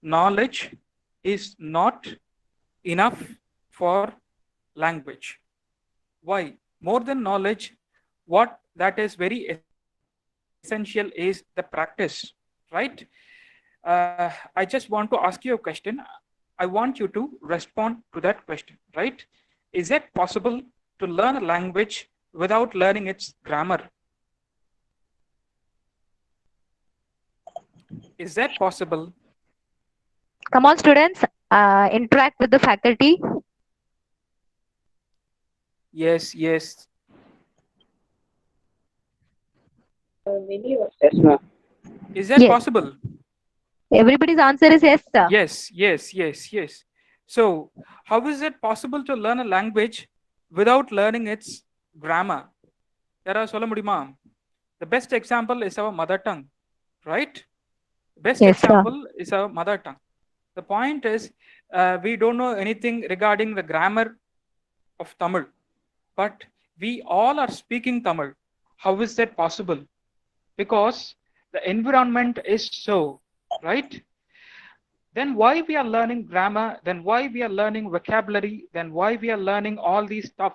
Speaker 6: Knowledge is not enough for language. Why? More than knowledge, what that is very essential is the practice, right? I just want to ask you a question. I want you to respond to that question, right? Is it possible to learn a language without learning its grammar? Is that possible?
Speaker 3: Come on, students. Interact with the faculty.
Speaker 6: Yes.
Speaker 1: Yes, ma'am.
Speaker 6: Is that
Speaker 3: Yes.
Speaker 6: possible?
Speaker 3: Everybody's answer is yes, sir.
Speaker 6: Yes. So, how is it possible to learn a language without learning its grammar? The best example is our mother tongue, right? Best
Speaker 3: Yes, sir.
Speaker 6: example is our mother tongue. The point is, we don't know anything regarding the grammar of Tamil, but we all are speaking Tamil. How is that possible? Because the environment is so, right? Then why we are learning grammar? Then why we are learning vocabulary? Then why we are learning all these stuff?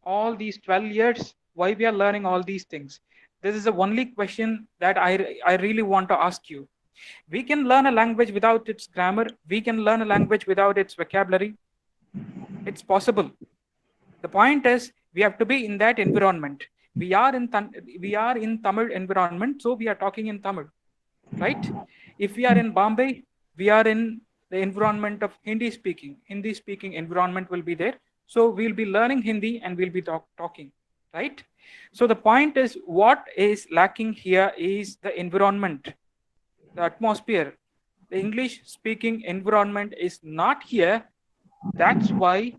Speaker 6: All these 12 years, why we are learning all these things? This is the only question that I really want to ask you. We can learn a language without its grammar. We can learn a language without its vocabulary. It's possible. The point is, we have to be in that environment. We are in Tamil environment, so we are talking in Tamil, right? If we are in Bombay, we are in the environment of Hindi speaking environment will be there. So we'll be learning Hindi and we'll be talking, right? So the point is, what is lacking here is the environment, the atmosphere. The English speaking environment is not here. That's why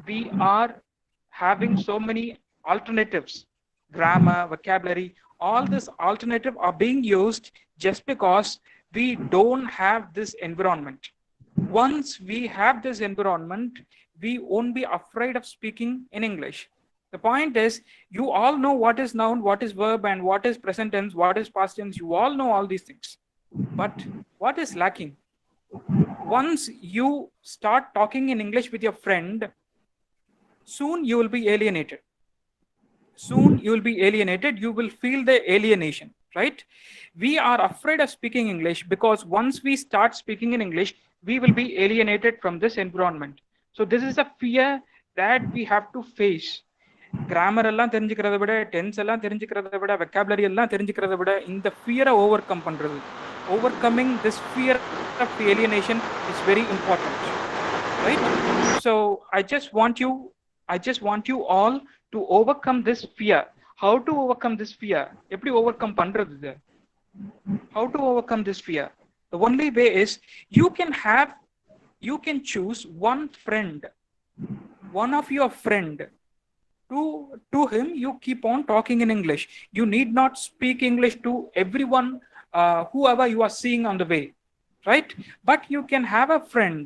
Speaker 6: we are having so many alternatives, grammar, vocabulary, all this alternative are being used just because we don't have this environment. Once we have this environment, we won't be afraid of speaking in English. The point is, you all know what is noun, what is verb, and what is present tense, what is past tense. You all know all these things. But what is lacking? Once you start talking in English with your friend, soon you will be alienated. You will feel the alienation, right? We are afraid of speaking English because once we start speaking in English, we will be alienated from this environment. So this is a fear that we have to face. Grammar எல்லாம் தெரிஞ்சுக்கிறத விட, tense எல்லாம் தெரிஞ்சுக்கிறத விட, vocabulary எல்லாம் தெரிஞ்சுக்கிறத விட, இந்த fear overcome பண்றது. Overcoming this fear of alienation is very important, right? So I just want you I just want you all to overcome this fear. How to overcome this fear? எப்படி overcome பண்றது இது? How to overcome this fear? The only way is you can choose one friend, one of your friend. To him, you keep on talking in English. You need not speak English to everyone, whoever you are seeing on the way, right? But you can have a friend.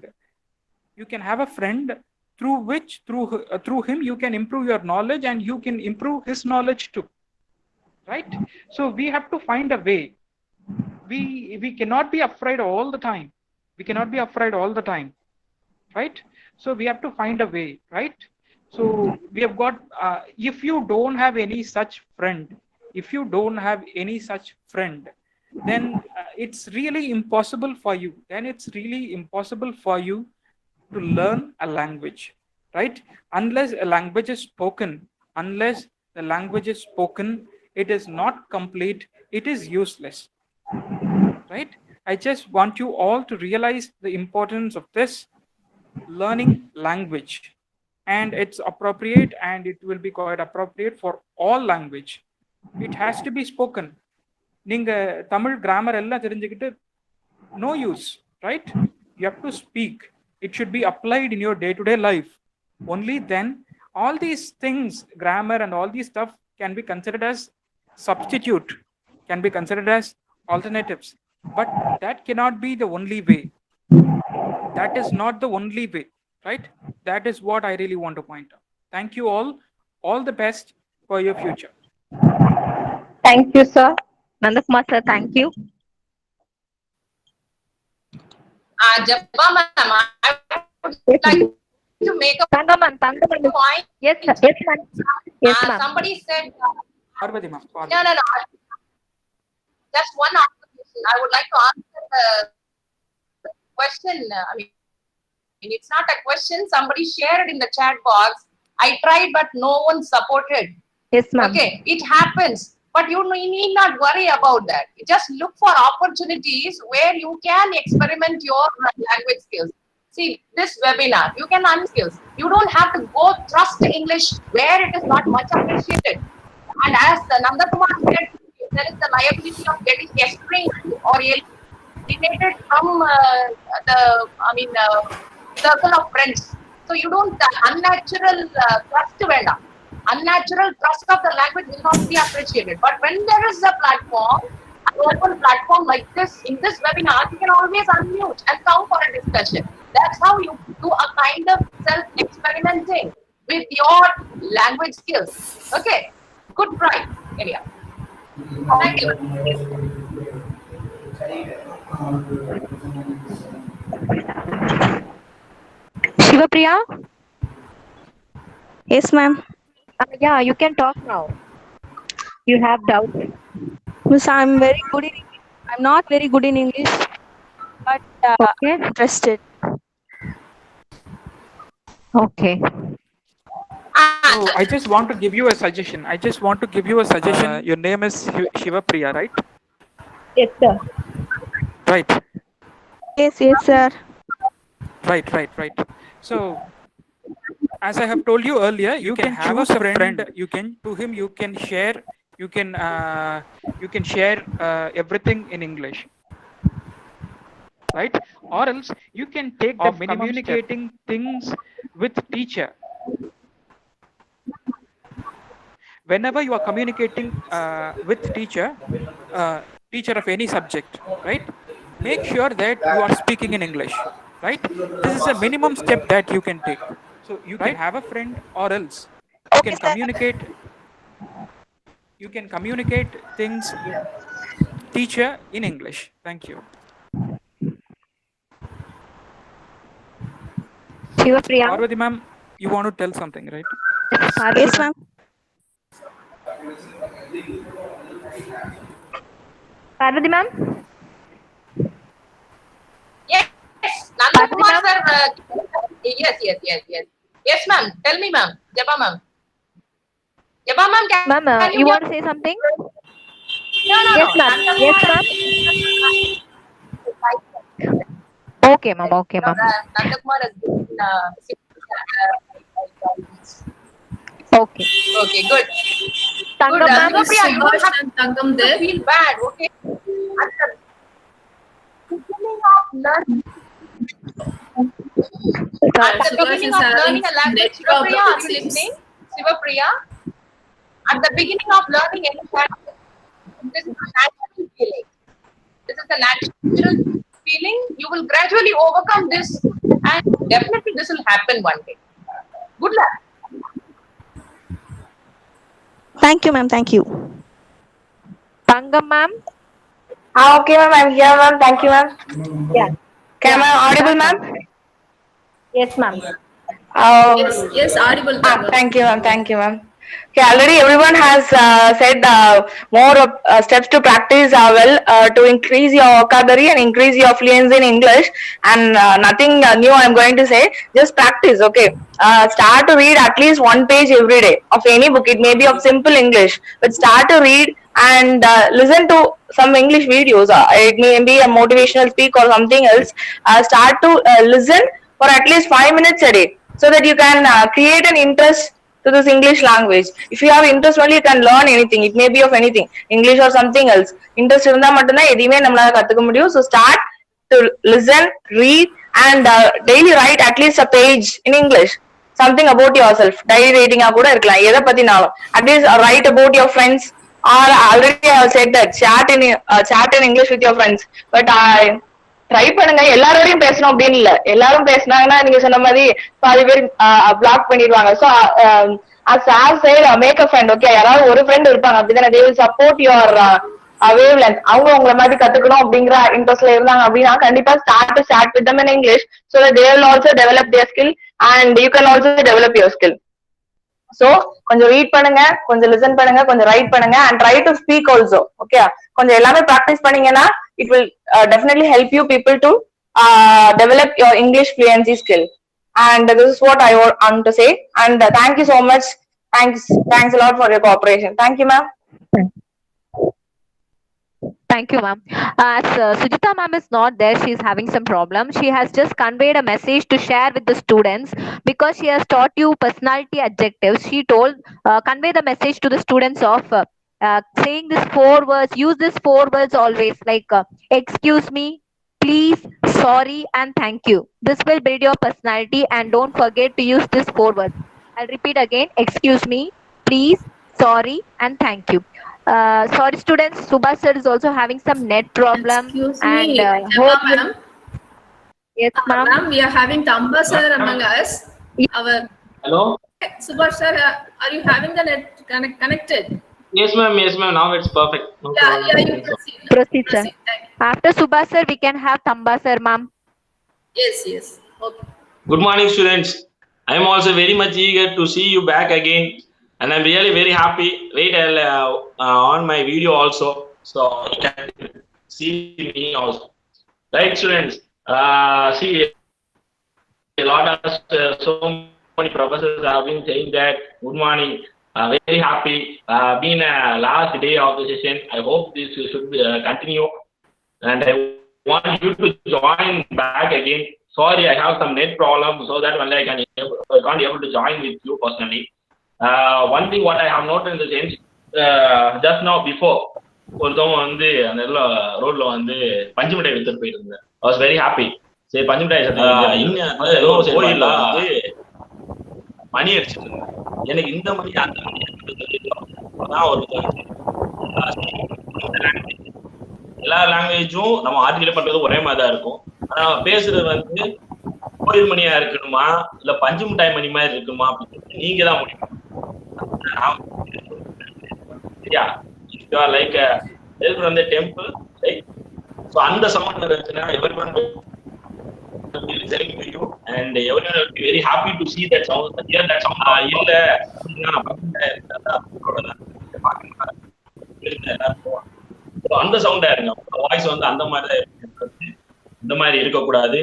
Speaker 6: You can have a friend through him you can improve your knowledge, and you can improve his knowledge too, right? So we have to find a way. We cannot be afraid all the time. We cannot be afraid all the time, right? So we have to find a way, right? So we have got, if you don't have any such friend, then it's really impossible for you. To learn a language, right? Unless a language is spoken, it is not complete, it is useless, right? I just want you all to realize the importance of this learning language, and it's appropriate, and it will be quite appropriate for all language. It has to be spoken. நீங்க Tamil grammar எல்லாம் தெரிஞ்சுக்கிட்டு no use, right? You have to speak. It should be applied in your day-to-day life. Only then all these things, grammar and all these stuff, can be considered as substitute, can be considered as alternatives. But that cannot be the only way. That is not the only way, right? That is what I really want to point out. Thank you all. All the best for your future.
Speaker 3: Thank you, sir. Nandakumar sir, thank you.
Speaker 2: Jabba ma'am, I would like to make a
Speaker 3: Thangaman.
Speaker 2: point.
Speaker 3: Yes, sir. Yes, ma'am. Yes, ma'am.
Speaker 2: Somebody said,
Speaker 6: Parvati ma'am.
Speaker 2: no. Just one observation. I would like to answer the question. I mean, it's not a question. Somebody shared in the chat box. I tried, but no one supported.
Speaker 3: Yes, ma'am.
Speaker 2: Okay, it happens. But you need not worry about that. Just look for opportunities where you can experiment your language skills. See, this webinar, you can learn skills. You don't have to go thrust English where it is not much appreciated. And as Nandakumar said, there is the liability of getting estranged or alienated from circle of friends. So you don't, unnatural trust venda. Unnatural trust of the language will not be appreciated. But when there is a platform, an open platform like this, in this webinar, you can always unmute and come for a discussion. That's how you do a kind of self-experimenting with your language skills. Okay, good try, Ilya. Thank you.
Speaker 3: Shivapriya?
Speaker 8: Yes, ma'am.
Speaker 3: Yeah, you can talk now. You have doubts.
Speaker 8: Miss, I'm not very good in English, but
Speaker 3: Okay.
Speaker 8: I'm interested.
Speaker 3: Okay.
Speaker 6: So I just want to give you a suggestion. Your name is Shivapriya, right?
Speaker 3: Yes, sir.
Speaker 6: Right.
Speaker 8: Yes, sir.
Speaker 6: Right. So, as I have told you earlier, you can choose a friend. To him you can share. You can share everything in English, right? Or else you can take the communicating things with teacher. Whenever you are communicating with teacher of any subject, right? Make sure that you are speaking in English, right? This is a minimum step that you can take. So you can have a friend, or else you can communicate. You can communicate things with teacher in English. Thank you.
Speaker 3: Shivapriya?
Speaker 6: Parvati ma'am, you want to tell something, right?
Speaker 8: Yes, ma'am.
Speaker 3: Parvati ma'am?
Speaker 2: Yes, Nandakumar sir. Yes. Yes, ma'am. Tell me, ma'am. Jabba ma'am.
Speaker 3: Ma'am,
Speaker 2: can
Speaker 3: you
Speaker 2: hear-
Speaker 3: want to say something?
Speaker 2: No.
Speaker 3: Yes, ma'am. Yes, ma'am. Okay, ma'am.
Speaker 2: Nandakumar has given
Speaker 3: Okay.
Speaker 2: Okay, good.
Speaker 3: Tangam
Speaker 2: Good.
Speaker 3: ma'am.
Speaker 2: Shivapriya, you don't have
Speaker 7: and Tangam
Speaker 2: to
Speaker 7: there.
Speaker 2: feel bad, okay? At the beginning of learning, at the
Speaker 7: Subhash
Speaker 2: beginning
Speaker 7: is
Speaker 2: of
Speaker 7: having
Speaker 2: learning a language,
Speaker 7: net problem,
Speaker 2: Shivapriya, are
Speaker 7: it
Speaker 2: you
Speaker 7: seems.
Speaker 2: listening? Shivapriya, at the beginning of learning any language, this is a natural feeling. This is a natural feeling. You will gradually overcome this, and definitely this will happen one day. Good luck.
Speaker 8: Thank you, ma'am. Thank you.
Speaker 3: Tangam ma'am.
Speaker 9: Okay, ma'am. I'm here, ma'am. Thank you, ma'am.
Speaker 3: Yeah.
Speaker 9: Am I audible, ma'am?
Speaker 3: Yes, ma'am.
Speaker 7: Yes, audible. Tangam.
Speaker 9: Thank you, ma'am. Thank you, ma'am. Okay, already everyone has said more steps to practice to increase your vocabulary and increase your fluency in English. And nothing new I'm going to say. Just practice, okay? Start to read at least one page every day of any book. It may be of simple English, but start to read and listen to some English videos. It may be a motivational speak or something else. Start to listen for at least 5 minutes a day so that you can create an interest to this English language. If you have interest only, you can learn anything. It may be of anything, English or something else. Interest இருந்தா மட்டும்தான் எதையுமே நம்மளால கத்துக்க முடியும். So start to listen, read, and daily write at least a page in English. Something about yourself. Diary rating கூட இருக்கலாம். எதை பத்தினாலும். At least write about your friends. Or already I have said that chat in English with your friends. But try பண்ணுங்க. எல்லாரோடையும் பேசணும் அப்படின்னு இல்ல. எல்லாரும் பேசினாங்கன்னா நீங்க சொன்ன மாதிரி பாதி பேர் பிளாக் பண்ணிடுவாங்க. So make a friend. Okay, யாராவது ஒரு ஃப்ரெண்ட் இருப்பாங்க அப்படிதானே. They will support your wavelength. அவங்க உங்களை மாதிரி கத்துக்கணும் அப்படிங்கிற இன்ட்ரெஸ்ட்ல இருந்தாங்க அப்படின்னா கண்டிப்பா start to start with them in English. So they will also develop their skill and you can also develop your skill. So கொஞ்சம் ரீட் பண்ணுங்க, கொஞ்சம் லிசன் பண்ணுங்க, கொஞ்சம் ரைட் பண்ணுங்க and try to speak also. Okay, கொஞ்சம் எல்லாமே practice பண்ணீங்கன்னா it will definitely help you people to develop your English fluency skill. And this is what I want to say. And thank you so much. Thanks a lot for your cooperation. Thank you, ma'am.
Speaker 3: Thank you, ma'am. As Sujita ma'am is not there, she is having some problem. She has just conveyed a message to share with the students because she has taught you personality adjectives. She told convey the message to the students of saying these 4 words. Use these 4 words always, like excuse me, please, sorry, and thank you. This will build your personality, and don't forget to use these 4 words. I'll repeat again: excuse me, please, sorry, and thank you. Sorry students, Subhash sir is also having some net problem.
Speaker 7: Excuse
Speaker 3: and
Speaker 7: me,
Speaker 3: hope
Speaker 7: ma'am.
Speaker 3: Yes, ma'am.
Speaker 7: Ma'am, we are having Tamba sir among us. Our
Speaker 10: Hello.
Speaker 7: Subhash sir, are you having the net connected?
Speaker 10: Yes, ma'am. Yes, ma'am. Now it's perfect. No problem.
Speaker 7: Yeah, you proceed.
Speaker 3: Proceed, sir.
Speaker 7: Thank you.
Speaker 3: After Subhash sir, we can have Tamba sir, ma'am.
Speaker 7: Yes. Okay.
Speaker 10: Good morning, students. I am also very much eager to see you back again, and I'm really very happy. Wait, I'll on my video also, so you can see me also. Right, students? See, a lot of so many professors have been saying that. Good morning. Very happy. Being last day of the session, I hope this should continue, and I want you to join back again. Sorry, I have some net problem, so that only I can't able to join with you personally. One thing what I have noted in the sense, just now before, ஒருத்தவங்க வந்து அந்த ரோட்ல வந்து பஞ்சு மிட்டாய் வித்துட்டு போயிட்டு இருந்தேன். I was very happy. சரி, பஞ்சு மிட்டாய் கோயில்ல வந்து மணி அடிச்சுட்டு இருந்தேன். எனக்கு இந்த மணி அந்த மணி ஒரு எல்லா லாங்குவேஜும் நம்ம ஆர்டிகல் பண்றது ஒரே மாதிரி தான் இருக்கும். ஆனா பேசுறது வந்து கோயில் மணியா இருக்கணுமா இல்ல பஞ்சு மிட்டாய் மணி மாதிரி இருக்குமா அப்படின்னு நீங்க தான் முடியும். சரியா? If you are like from the temple, right? So அந்த சவுண்ட் இருந்துச்சுன்னா everyone will be listening to you and everyone will be very happy to see that sound. Hear that sound. இல்ல அந்த சவுண்டா இருங்க. வாய்ஸ் வந்து அந்த மாதிரி இந்த மாதிரி இருக்கக்கூடாது.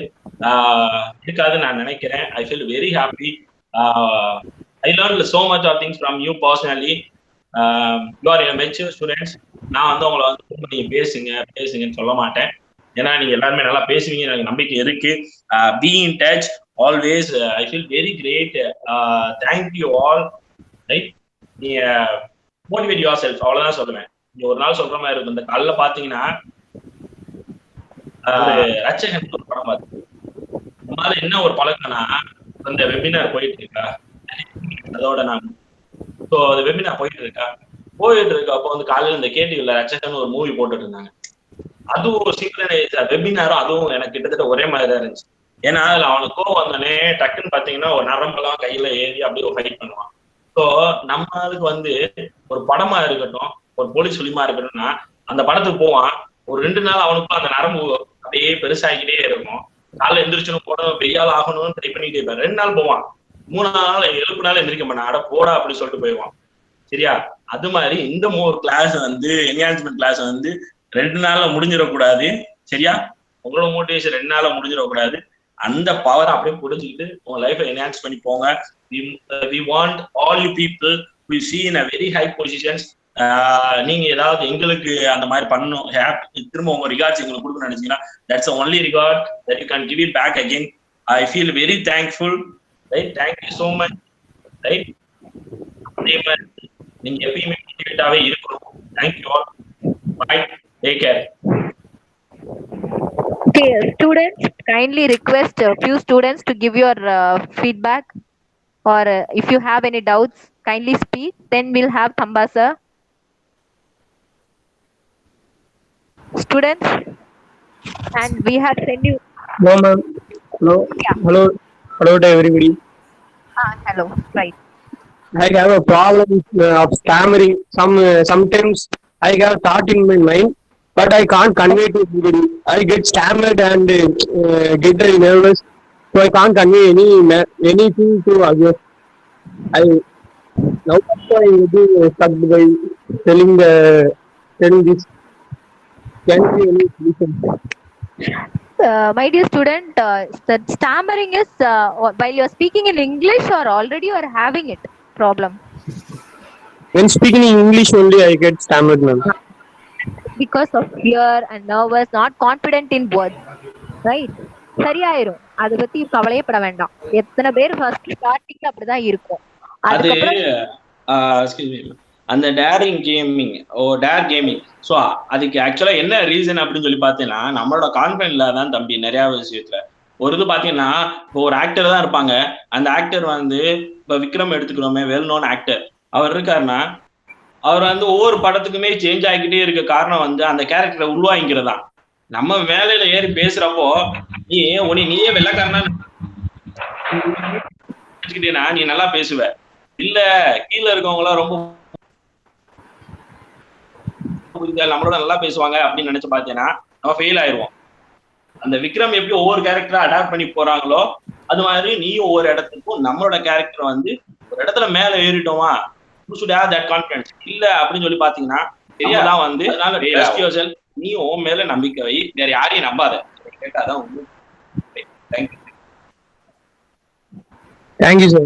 Speaker 10: இருக்காதுன்னு நான் நினைக்கிறேன். I feel very happy. I learned so much of things from you personally. You are a mature students. நான் வந்து உங்களை வந்து நீங்க பேசுங்கன்னு சொல்ல மாட்டேன். ஏன்னா நீங்க எல்லாருமே நல்லா பேசுவீங்க, எனக்கு நம்பிக்கை இருக்கு. Be in touch always. I feel very great. Thank you all. Right? நீ மோட்டிவேட் யுவர் செல்ஃப், அவ்வளவுதான் சொல்லுவேன். நீ ஒரு நாள் சொல்ற மாதிரி இருக்கும். இந்த காலைல பாத்தீங்கன்னா ரட்சகன் ஒரு படம் பார்த்து அதனால என்ன ஒரு பழக்கம்னா, அந்த வெபினார் போயிட்டு இருக்கா, அதோட நான் அந்த வெபினார் போயிட்டு இருக்கா அப்போ வந்து காலையில இந்த கேட்டிவில ரட்சகன் ஒரு மூவி போட்டுட்டு இருந்தாங்க. அதுவும் சிங்க்ரனைஸ் வெபினாரும் அதுவும் எனக்கு கிட்டத்தட்ட ஒரே மாதிரி தான் இருந்துச்சு. ஏன்னா அதுல அவனுக்கு கோவம் வந்தோடனே டக்குன்னு பாத்தீங்கன்னா ஒரு நரம்பெல்லாம் கையில ஏறி அப்படியே ஒரு ஃபைட் பண்ணுவான். ஸோ நம்மளுக்கு வந்து ஒரு படமா இருக்கட்டும், ஒரு போலீஸ் ஃபிலிமா இருக்கட்டும்னா அந்த படத்துக்கு போவான், ஒரு 2 நாள் அவனுக்கும் அந்த நரம்பு அப்படியே பெருசாகிக்கிட்டே இருக்கும். காலைல எந்திரிச்சனும் போடணும், பெரியாள் ஆகணும்னு ட்ரை பண்ணிக்கிட்டே இருப்பான். 2 நாள் போவான், 3ஆம் நாள் எழுப்பு நாள் எந்திரிக்க மாட்டான், அட போடா அப்படின்னு சொல்லிட்டு போயிடுவான். சரியா? அது மாதிரி இந்த கிளாஸ் வந்து என்ஹான்ஸ்மெண்ட் கிளாஸ் வந்து 2 நாள்ல முடிஞ்சிடக்கூடாது. சரியா? உங்களோட மோட்டிவேஷன் 2 நாள்ல முடிஞ்சிடக்கூடாது. அந்த பவர் அப்படியே புரிஞ்சுக்கிட்டு உங்க லைஃபை என்ஹான்ஸ் பண்ணி போங்க. We want all you people we see in a very high positions. நீங்க ஏதாவது எங்களுக்கு அந்த மாதிரி பண்ணணும், திரும்ப உங்க ரிகார்ட்ஸ் எங்களுக்கு கொடுக்கணும்னு நினைச்சீங்கன்னா that's the only regard that you can give it back again. I feel very thankful. Right? Thank you so much. Right? நீங்க எப்பயுமே மோட்டிவேட்டாவே இருக்கணும். Thank you all. Bye. Take care.
Speaker 3: Okay, students, kindly request a few students to give your feedback, or if you have any doubts, kindly speak. Then we'll have Thamba sir. Students, and we have sent you.
Speaker 11: Hello, ma'am. Hello.
Speaker 3: Yeah.
Speaker 11: Hello to everybody.
Speaker 3: Hello. Right.
Speaker 11: I have a problem of stammering. Sometimes I have thought in my mind, but I can't convey to anybody. I get stammered and get very nervous, so I can't convey anything to others. Now I will stuck by telling this. Can be any solution?
Speaker 3: My dear student, the stammering is while you are speaking in English, or already you are having it problem.
Speaker 11: When speaking in English only, I get stammered, ma'am.
Speaker 3: Because of fear and nervous, not confident in words, right? சரியாயிரும், அதை பத்தி கவலையே பட வேண்டாம். எத்தனை பேர் first ஸ்டார்டிங்ல அப்படிதான் இருக்கும்.
Speaker 10: அது அந்த daring gaming dare gaming. So அதுக்கு ஆக்சுவலா என்ன ரீசன் அப்படின்னு சொல்லி பார்த்தீங்கன்னா, நம்மளோட கான்ஃபிடன்ட்ல தான் தம்பி நிறைய விஷயத்துல. ஒரு இது பாத்தீங்கன்னா, இப்போ ஒரு ஆக்டர் தான் இருப்பாங்க, அந்த ஆக்டர் வந்து இப்போ விக்ரம் எடுத்துக்கிறோமே, வெல் நோன் ஆக்டர், அவர் இருக்காருன்னா அவர் வந்து ஒவ்வொரு படத்துக்குமே சேஞ்ச் ஆகிக்கிட்டே இருக்க காரணம் வந்து அந்த கேரக்டரை உருவாங்கிக்கிறதா. நம்ம வேலையில ஏறி பேசுறப்போ நீயே வெள்ளக்காரனா நீ நல்லா பேசுவ, இல்ல கீழே இருக்கவங்க ரொம்ப நம்மளோட நல்லா பேசுவாங்க அப்படின்னு நினைச்சு பாத்தீங்கன்னா நம்ம ஃபெயில் ஆயிடுவோம். அந்த விக்ரம் எப்படி ஒவ்வொரு கேரக்டரா அடாப்ட் பண்ணி போறாங்களோ அது மாதிரி நீயும் ஒவ்வொரு இடத்துக்கும் நம்மளோட கேரக்டர் வந்து ஒரு இடத்துல மேல ஏறிட்டோமா, கான்பிடன்ஸ் இல்ல அப்படின்னு சொல்லி பாத்தீங்கன்னா தெரியாதான் வந்து. அதனால நீயும் மேல நம்பிக்கை வை, வேற யாரையும் நம்பாத. கேட்டாதான் உண்டு. Thank you.
Speaker 11: Thank you, sir.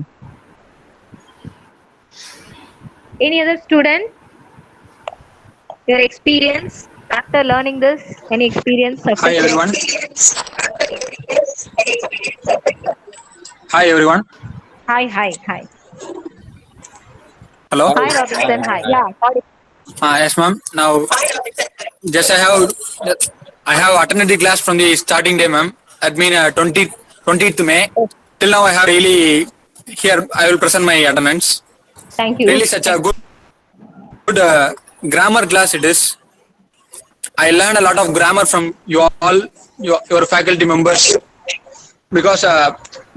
Speaker 3: Any other student? Your experience after learning this? Any experience?
Speaker 1: Hi everyone. Hi everyone.
Speaker 3: Hi.
Speaker 1: Hello.
Speaker 3: Hi Robinson. Hi. Yeah. Sorry.
Speaker 1: Yes, ma'am. Now, just I have attended the class from the starting day, ma'am. That means 20th May. Till now, I have really here. I will present my attendance.
Speaker 3: Thank you.
Speaker 1: Really, such a good grammar class it is. I learned a lot of grammar from you all, your faculty members, because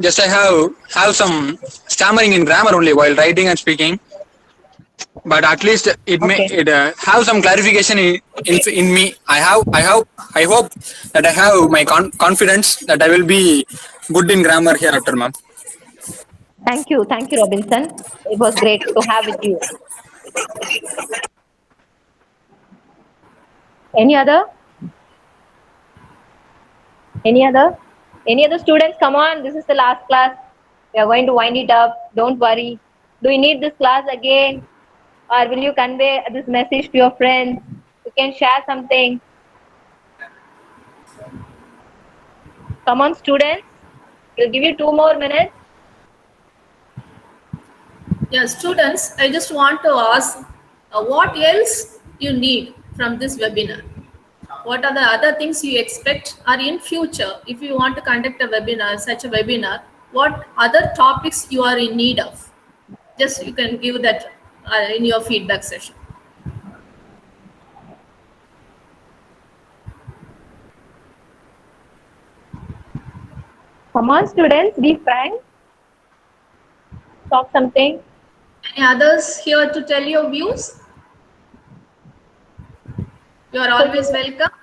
Speaker 1: just I have some stammering in grammar only while writing and speaking. But at least it may have some clarification in me. I hope that I have my confidence that I will be good in grammar hereafter, ma'am.
Speaker 3: Thank you, Robinson. It was great to have with you. Any other students? Come on, this is the last class. We are going to wind it up. Don't worry. Do you need this class again? Or will you convey this message to your friends? You can share something. Come on, students. We'll give you 2 more minutes.
Speaker 7: Yeah, students, I just want to ask what else you need from this webinar? What are the other things you expect, or in future, if you want to conduct a webinar, such a webinar, what other topics you are in need of? Just you can give that in your feedback session.
Speaker 3: Come on, students, be frank. Talk something.
Speaker 7: Any others here to tell your views? You are always welcome.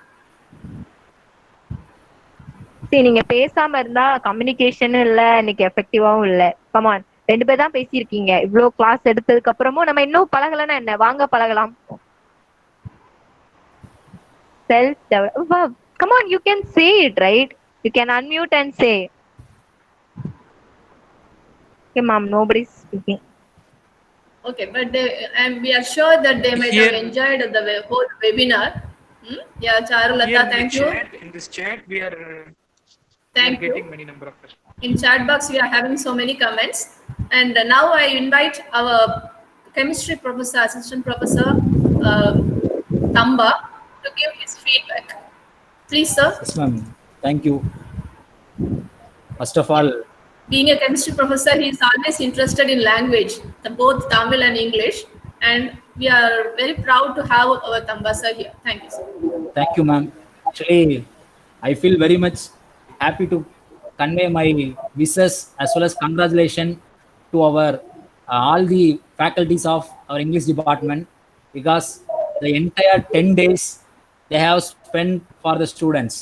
Speaker 3: சரி, நீங்க பேசாம இருந்தா கம்யூனிகேஷனும் இல்ல, இன்னைக்கு எஃபெக்டிவாவும் இல்ல. Come on, 2 பேர் தான் பேசியிருக்கீங்க. இவ்ளோ கிளாஸ் எடுத்ததுக்கு அப்புறமும் நம்ம இன்னும் பழகலன்னா என்ன? வாங்க பழகலாம். Self develop. Come on, you can say it, right? You can unmute and say. Okay, ma'am, nobody's speaking.
Speaker 7: Okay, but and we are sure that they might have enjoyed the whole webinar. Yeah, Charulata, thank you.
Speaker 6: In this chat, we are
Speaker 7: getting
Speaker 6: many number of questions.
Speaker 7: In chat box, we are having so many comments. And now I invite our chemistry professor, assistant professor, Tamba, to give his feedback. Please, sir.
Speaker 12: Yes, ma'am. Thank you. First of all,
Speaker 7: being a chemistry professor, he is always interested in language, both Tamil and English. And we are very proud to have our Tamba sir here. Thank you, sir.
Speaker 12: Thank you, ma'am. Actually, I feel very much happy to convey my wishes as well as congratulations to our all the faculties of our English department, because the entire 10 days they have spent for the students.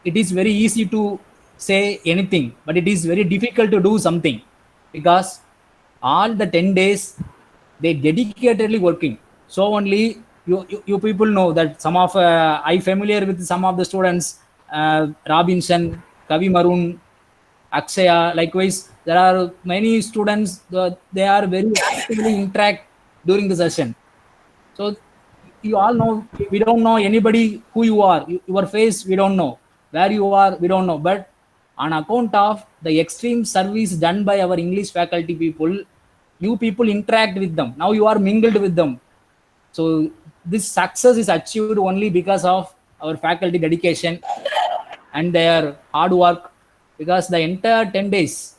Speaker 12: It is very easy to say anything, but it is very difficult to do something, because all the 10 days they dedicatedly working. So only you people know that some of I familiar with some of the students, Robinson, Kavi Maroon, Akshaya. Likewise, there are many students, they are very actively interact during the session. So you all know, we don't know anybody who you are, your face we don't know, where you are we don't know, but on account of the extreme service done by our English faculty people, you people interact with them. Now you are mingled with them. So this success is achieved only because of our faculty dedication and their hard work, because the entire 10 days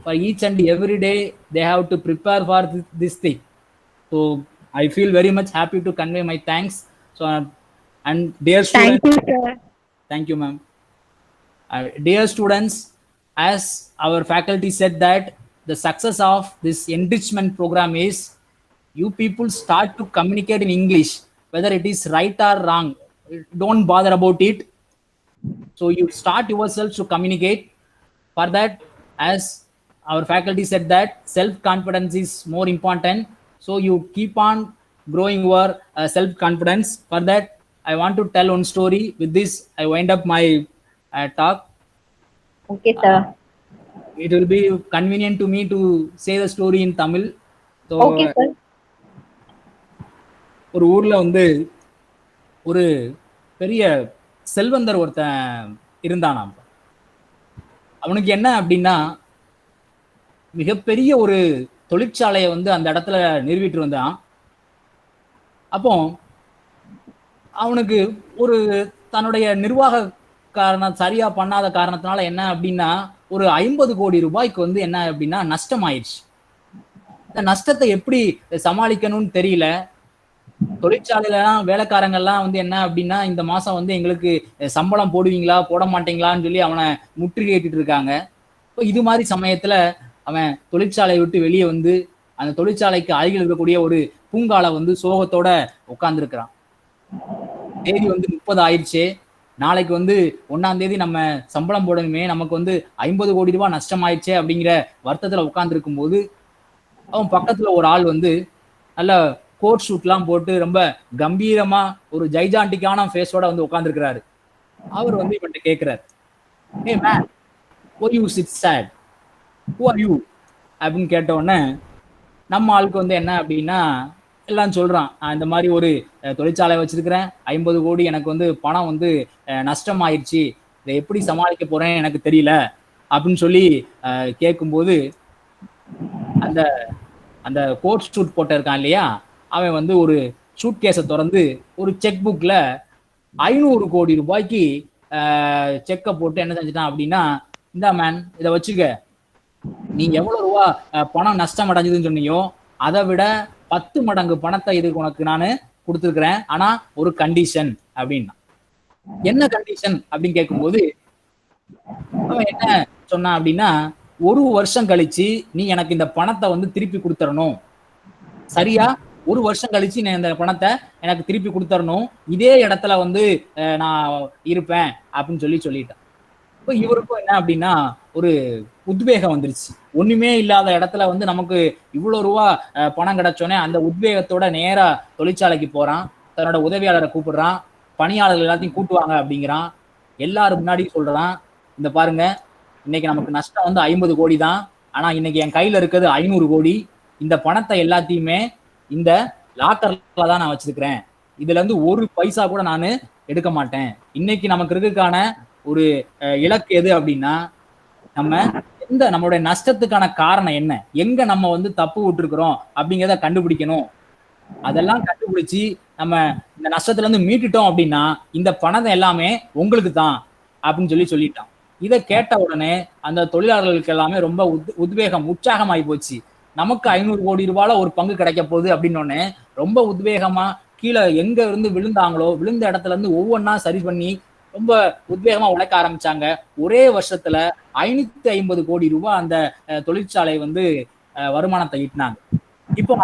Speaker 12: for each and every day they have to prepare for this thing. So I feel very much happy to convey my thanks. So and dear students,
Speaker 3: thank you, sir.
Speaker 12: Thank you, ma'am. Dear students, as our faculty said that the success of this enrichment program is you people start to communicate in English, whether it is right or wrong, don't bother about it. So you start yourselves to communicate. For that, as our faculty said that self-confidence is more important. So you keep on growing your self-confidence. For that, I want to tell one story. With this, I wind up my talk.
Speaker 3: Okay, sir.
Speaker 12: It will be convenient to me to say the story in Tamil. So,
Speaker 3: okay, sir.
Speaker 12: ஒரு ஊர்ல வந்து ஒரு பெரிய செல்வந்தர் ஒருத்தன் இருந்தானாம். அவனுக்கு என்ன அப்படின்னா, மிகப்பெரிய ஒரு தொழிற்சாலையை வந்து அந்த இடத்துல நிறுவிட்டு இருந்தான். அப்போ அவனுக்கு ஒரு தன்னுடைய நிர்வாக காரணம் சரியா பண்ணாத காரணத்தினால என்ன அப்படின்னா, ஒரு 50 கோடி ரூபாய்க்கு வந்து என்ன அப்படின்னா நஷ்டம் ஆயிடுச்சு. இந்த நஷ்டத்தை எப்படி சமாளிக்கணும்னு தெரியல. தொழிற்சாலையிலாம் வேலைக்காரங்கள்லாம் வந்து என்ன அப்படின்னா, இந்த மாசம் வந்து எங்களுக்கு சம்பளம் போடுவீங்களா போட மாட்டீங்களான்னு சொல்லி அவனை முற்றுகையிட்டு இருக்காங்க. இது மாதிரி சமயத்துல அவன் தொழிற்சாலையை விட்டு வெளியே வந்து அந்த தொழிற்சாலைக்கு அருகில் இருக்கக்கூடிய ஒரு பூங்கால வந்து சோகத்தோட உட்கார்ந்துருக்கிறான். தேதி வந்து 30 ஆயிடுச்சு. நாளைக்கு வந்து 1ஆம் தேதி நம்ம சம்பளம் போடணுமே, நமக்கு வந்து 50 கோடி ரூபாய் நஷ்டம் ஆயிடுச்சே அப்படிங்கிற வருத்தத்துல உட்கார்ந்து இருக்கும் போது அவன் பக்கத்துல ஒரு ஆள் வந்து நல்ல கோட் ஷூட்லாம் போட்டு ரொம்ப கம்பீரமா ஒரு ஜைஜாண்டிக்கான ஃபேஸோட வந்து உட்கார்ந்துருக்கிறாரு. அவர் வந்து இவன்ட்ட கேட்கிறாரு, "Hey man, why you sit sad? Who are you?" அப்படின்னு கேட்ட உடனே நம்ம ஆளுக்கு வந்து என்ன அப்படின்னா எல்லாம் சொல்றான், இந்த மாதிரி ஒரு தொழிற்சாலை வச்சிருக்கிறேன், 50 கோடி எனக்கு வந்து பணம் வந்து நஷ்டம் ஆயிடுச்சு, இதை எப்படி சமாளிக்க போறேன்னு எனக்கு தெரியல அப்படின்னு சொல்லி கேட்கும்போது அந்த அந்த கோட் ஷூட் போட்டு இருக்கான் இல்லையா, அவன் வந்து ஒரு ஷூட் கேஸை திறந்து ஒரு செக் புக்ல 500 கோடி ரூபாய்க்கு செக்கை போட்டு என்ன செஞ்சுட்டான் அப்படின்னா, இந்த மேன் இதை வச்சுக்க, நீ எவ்வளவு ரூபா பணம் நஷ்டம் அடைஞ்சதுன்னு சொன்னியோ அதை விட 10 மடங்கு பணத்தை இதுக்கு உனக்கு நான் கொடுத்துருக்கிறேன், ஆனா ஒரு கண்டிஷன் அப்படின்னா. என்ன கண்டிஷன் அப்படின்னு கேட்கும்போது அவன் என்ன சொன்னான் அப்படின்னா, 1 வருஷம் கழிச்சு நீ எனக்கு இந்த பணத்தை வந்து திருப்பி கொடுத்துடணும், சரியா? 1 வருஷம் கழிச்சு நான் இந்த பணத்தை எனக்கு திருப்பி கொடுத்துடணும், இதே இடத்துல வந்து நான் இருப்பேன் அப்படின்னு சொல்லிட்டான். இப்போ இவருக்கும் என்ன அப்படின்னா ஒரு உத்வேகம் வந்துருச்சு. ஒண்ணுமே இல்லாத இடத்துல வந்து நமக்கு இவ்வளவு ரூபா பணம் கிடைச்சோன்னே அந்த உத்வேகத்தோட நேரா தொழிற்சாலைக்கு போறான், தன்னோட உதவியாளரை கூப்பிடுறான், பணியாளர்கள் எல்லாத்தையும் கூட்டுவாங்க அப்படிங்கிறான், எல்லாரும் முன்னாடி சொல்றான், இந்த பாருங்க இன்னைக்கு நமக்கு நஷ்டம் வந்து 50 கோடி தான், ஆனா இன்னைக்கு என் கையில இருக்கிறது 500 கோடி, இந்த பணத்தை எல்லாத்தையுமே இந்த லாக்கர்ல தான் நான் வச்சிருக்கிறேன், இதுல இருந்து 1 பைசா கூட நான் எடுக்க மாட்டேன். இன்னைக்கு நமக்கு இருக்குக்கான ஒரு இலக்கு எது அப்படின்னா, நம்மளுடைய நஷ்டத்துக்கான காரணம் என்ன, எங்க நம்ம வந்து தப்பு விட்டுருக்கிறோம் அப்படிங்கிறத கண்டுபிடிக்கணும். அதெல்லாம் கண்டுபிடிச்சு நம்ம இந்த நஷ்டத்துல இருந்து மீட்டுட்டோம் அப்படின்னா இந்த பணத்தை எல்லாமே உங்களுக்கு தான் அப்படின்னு சொல்லிட்டான். இதை கேட்ட உடனே அந்த தொழிலாளர்களுக்கு எல்லாமே ரொம்ப உத்வேகம் உற்சாகமாயி போச்சு. நமக்கு 500 கோடி ரூபாயில ஒரு பங்கு கிடைக்க போகுது அப்படின்னு ரொம்ப உத்வேகமா கீழே எங்க இருந்து விழுந்தாங்களோ விழுந்த இடத்துல இருந்து ஒவ்வொன்னா சரி பண்ணி ரொம்ப உத்வேகமா உழைக்க ஆரம்பிச்சாங்க. ஒரே வருஷத்துல 550 கோடி ரூபாய் அந்த தொழிற்சாலை வந்து வருமானத்தை ஈட்டினாங்க. இப்போ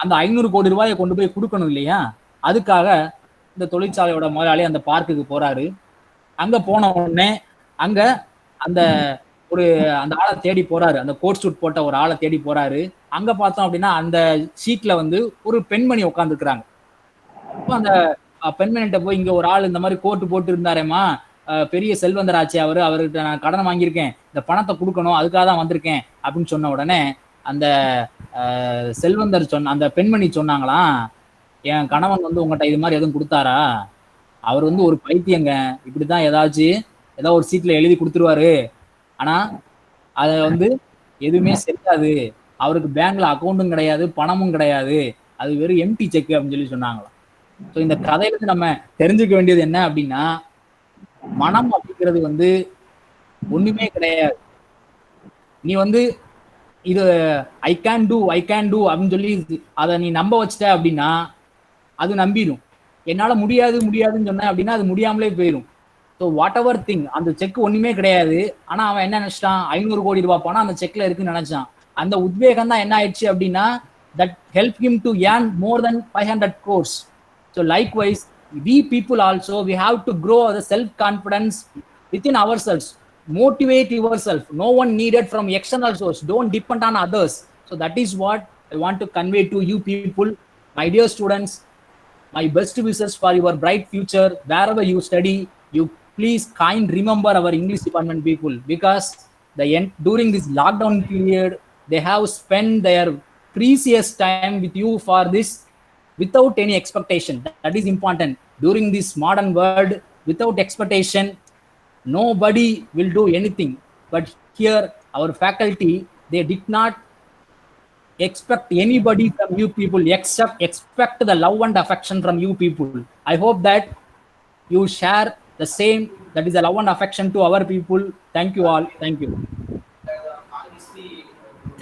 Speaker 12: அந்த 500 கோடி ரூபாயை கொண்டு போய் கொடுக்கணும் இல்லையா, அதுக்காக இந்த தொழிற்சாலையோட முதலாளி அந்த பார்க்குக்கு போறாரு. அங்க போன உடனே அங்க அந்த அந்த ஆளை தேடி போறாரு, அந்த கோட் சூட் போட்ட ஒரு ஆளை தேடி போறாரு. அங்க பார்த்தோம் அப்படின்னா அந்த சீட்ல வந்து ஒரு பெண்மணி உட்காந்துருக்குறாங்க. இப்போ அந்த பெண்மணிகிட்ட போய், இங்க ஒரு ஆள் இந்த மாதிரி கோட்டு போட்டு இருந்தாரேம்மா, பெரிய செல்வந்தராட்சி அவர்கிட்ட நான் கடன் வாங்கியிருக்கேன், இந்த பணத்தை கொடுக்கணும், அதுக்காக தான் வந்திருக்கேன் அப்படின்னு சொன்ன உடனே அந்த செல்வந்தர் அந்த பெண்மணி சொன்னாங்களாம், என் கணவன் வந்து உங்கள்கிட்ட இது மாதிரி எதுவும் கொடுத்தாரா, அவர் வந்து ஒரு பைத்தியங்க, இப்படிதான் ஏதாவது ஒரு சீட்ல எழுதி கொடுத்துருவாரு, ஆனா அதை வந்து எதுவுமே செல்லாது, அவருக்கு பேங்க்ல அக்கௌண்ட்டும் கிடையாது பணமும் கிடையாது, அது வெறும் எம்டி செக் அப்படின்னு சொன்னாங்களாம். ஸோ இந்த கதையில இருந்து நம்ம தெரிஞ்சுக்க வேண்டியது என்ன அப்படின்னா, மனம் அப்படிங்கிறது வந்து ஒண்ணுமே கிடையாது. நீ வந்து இது ஐ கேன் டூ அப்படின்னு சொல்லி அதை நீ நம்ப வச்சிட்ட அப்படின்னா அது நம்பிடும். என்னால முடியாதுன்னு சொன்ன அப்படின்னா அது முடியாமலே போயிடும். ஸோ வாட் எவர் திங், அந்த செக் ஒண்ணுமே கிடையாது, ஆனா அவன் என்ன நினைச்சிட்டான், 500 கோடி ரூபாய் பணம் அந்த செக்ல இருக்குன்னு நினைச்சான். அந்த உத்வேகம் தான் என்ன ஆயிடுச்சு அப்படின்னா, that help him to earn more than 500 crores. So likewise, we people also, we have to grow the self-confidence within ourselves. Motivate yourself. No one needed from external source. Don't depend on others. So that is what I want to convey to you people. My dear students, my best wishes for your bright future. Wherever you study, you please remember our English department people, because during this lockdown period, they have spent their precious time with you for this without any expectation. That is important. During this modern world, without expectation, nobody will do anything. But here, our faculty, they did not expect anybody from you people, except expect the love and affection from you people. I hope that you share the same, that is the love and affection to our people. Thank you all. Thank you.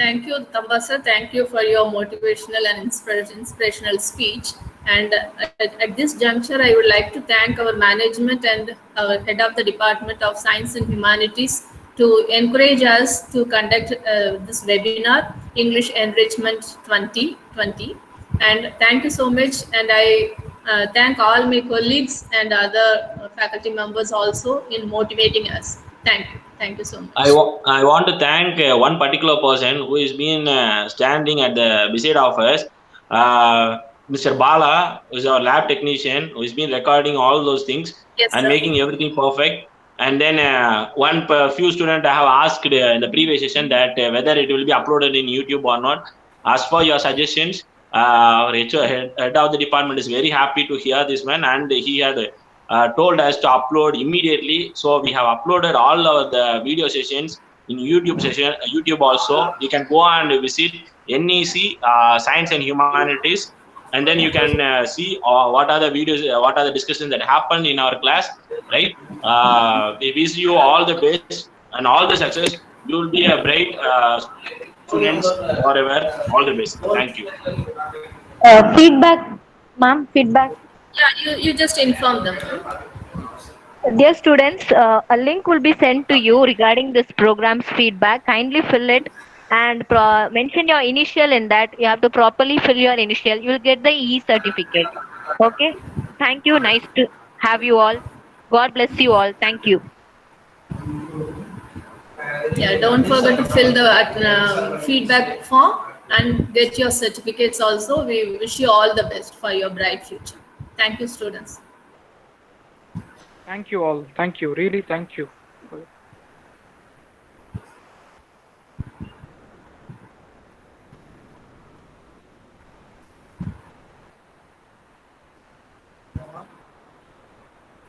Speaker 7: Thank you, Tambasa. Thank you for your motivational and inspirational speech. And at this juncture, I would like to thank our management and our head of the Department of Science and Humanities to encourage us to conduct this webinar, English Enrichment 2020. And thank you so much. And I thank all my colleagues and other faculty members also in motivating us. Thank you. Thank you so much.
Speaker 10: I want to thank one particular person who has been standing at the beside of us, Mr. Bala, who is our lab technician, who has been recording all those things, yes, and sir, making everything perfect. And then few students have asked in the previous session that whether it will be uploaded in YouTube or not. As for your suggestions, our head of the department is very happy to hear this one, and he had told us to upload immediately. So we have uploaded all of the video sessions in YouTube session, YouTube also. You can go and visit NEC Science and Humanities, and then you can see what are the videos, what are the discussions that happened in our class, right? We wish you all the best and all the success. You will be a bright students forever. All the best. Thank you.
Speaker 3: Feedback, ma'am, feedback.
Speaker 7: Yeah, you just inform them.
Speaker 3: Dear students, a link will be sent to you regarding this program's feedback. Kindly fill it and mention your initial in that. You have to properly fill your initial. You will get the E-certificate. Okay? Thank you. Nice to have you all. God bless you all. Thank you.
Speaker 7: Yeah, don't forget to fill the feedback form and get your certificates also. We wish you all the best for your bright future. Thank you, students.
Speaker 6: Thank you all. Thank you. Really, thank you.